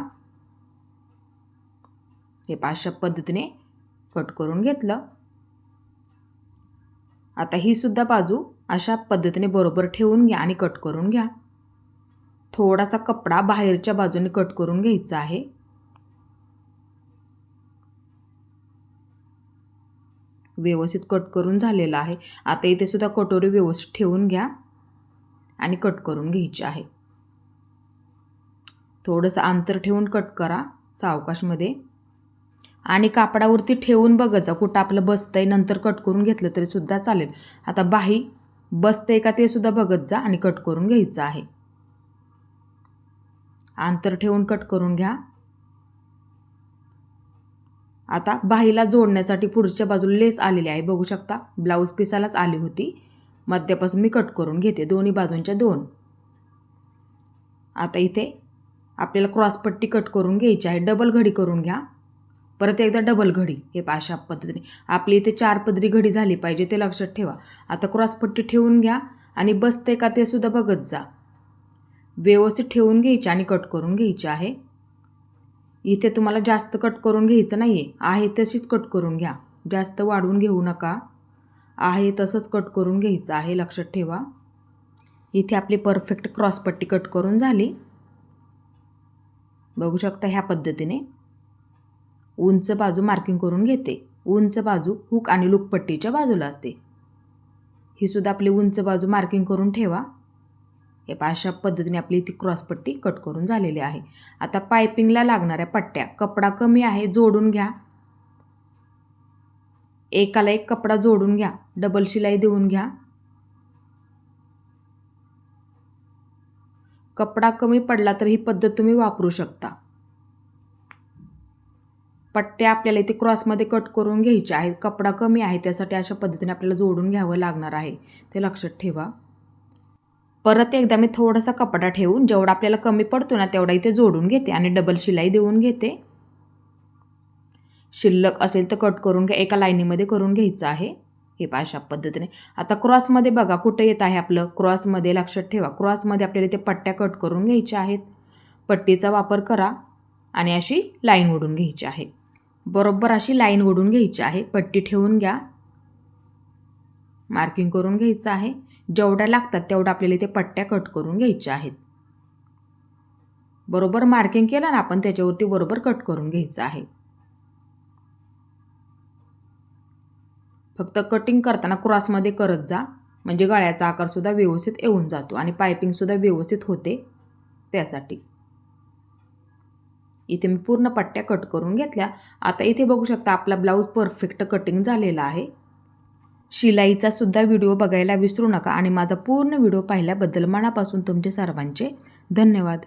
हे अशा पद्धतीने कट करून घेतलं. आता ही सुद्धा बाजू अशा पद्धतीने बरोबर ठेवून घ्या आणि कट करून घ्या. थोडासा कपडा बाहेरच्या बाजूने कट करून घ्यायचा आहे. व्यवस्थित कट करून झालेला आहे. आता इथे सुद्धा कटोरी व्यवस्थित ठेवून घ्या आणि कट करून घ्यायची आहे. थोडंसं अंतर ठेवून कट करा सावकाशमध्ये आणि कापडावरती ठेवून बघत जा कुठं आपलं बसतंय. नंतर कट करून घेतलं तरी सुद्धा चालेल. आता बाही बसतंय का ते सुद्धा बघत जा आणि कट करून घ्यायचं आहे. अंतर ठेवून कट करून घ्या. आता बाहीला जोडण्यासाठी पुढच्या बाजूला लेस आलेली आहे, बघू शकता. ब्लाऊज पिसालाच आली होती. मध्यापासून मी कट करून घेते, दोन्ही बाजूंच्या 2. आता इथे आपल्याला क्रॉसपट्टी कट करून घ्यायची आहे. डबल घडी करून घ्या. परत एकदा डबल घडी, हे अशा पद्धतीने. आपली इथे 4 पदरी घडी झाली पाहिजे, ते लक्षात ठेवा. आता क्रॉसपट्टी ठेवून घ्या आणि बसते का ते सुद्धा बघत जा. व्यवस्थित ठेवून घ्यायची आणि कट करून घ्यायची आहे. इथे तुम्हाला जास्त कट करून घ्यायचं नाही आहे तशीच कट करून घ्या. जास्त वाढवून घेऊ नका, आहे तसंच कट करून घ्यायचं आहे, लक्षात ठेवा. इथे आपली परफेक्ट क्रॉसपट्टी कट करून झाली, बघू शकता. ह्या पद्धतीने उंच बाजू मार्किंग करून घेते. उंच बाजू हुक आणि लूक पट्टीच्या बाजूला असते. ही सुद्धा आपली उंच बाजू मार्किंग करून ठेवा. हे अशा पद्धतीने आपली इथे क्रॉसपट्टी कट करून झालेली आहे. आता पायपिंगला लागणाऱ्या पट्ट्या, कपडा कमी आहे, जोडून घ्या. एकाला एक कपडा जोडून घ्या, डबल शिलाई देऊन घ्या. कपडा कमी पडला तर ही पद्धत तुम्ही वापरू शकता. पट्ट्या आपल्याला इथे क्रॉसमध्ये कट करून घ्यायच्या आहेत. कपडा कमी आहे त्यासाठी अशा पद्धतीने आपल्याला जोडून घ्यावं लागणार आहे, ते लक्षात ठेवा. परत एकदा मी थोडासा कपडा ठेवून जेवढा आपल्याला कमी पडतो ना तेवढा इथे जोडून घेते आणि डबल शिलाई देऊन घेते. शिल्लक असेल तर कट करून घ्या, एका लाईनीमध्ये करून घ्यायचं आहे, हे अशा पद्धतीने. आता क्रॉसमध्ये बघा कुठं येत आहे आपलं, क्रॉसमध्ये लक्षात ठेवा. क्रॉसमध्ये आपल्याला इथे पट्ट्या कट करून घ्यायच्या आहेत. पट्टीचा वापर करा आणि अशी लाईन ओढून घ्यायची आहे. बरोबर अशी लाईन ओढून घ्यायची आहे. पट्टी ठेवून घ्या, मार्किंग करून घ्यायचं आहे. जेवढ्या लागतात तेवढ्या आपल्याला इथे पट्ट्या कट करून घ्यायच्या आहेत. बरोबर मार्किंग केलं ना आपण त्याच्यावरती बरोबर कट करून घ्यायचं आहे. फक्त कटिंग करताना क्रॉसमध्ये करत जा, म्हणजे गळ्याचा आकारसुद्धा व्यवस्थित येऊन जातो आणि पायपिंगसुद्धा व्यवस्थित होते त्यासाठी. इथे मी पूर्ण पट्ट्या कट करून घेतल्या. आता इथे बघू शकता आपला ब्लाऊज परफेक्ट कटिंग झालेला आहे. शिलाईचा सुद्धा व्हिडिओ बघायला विसरू नका आणि माझा पूर्ण व्हिडिओ पाहिल्याबद्दल मनापासून तुमचे सर्वांचे धन्यवाद.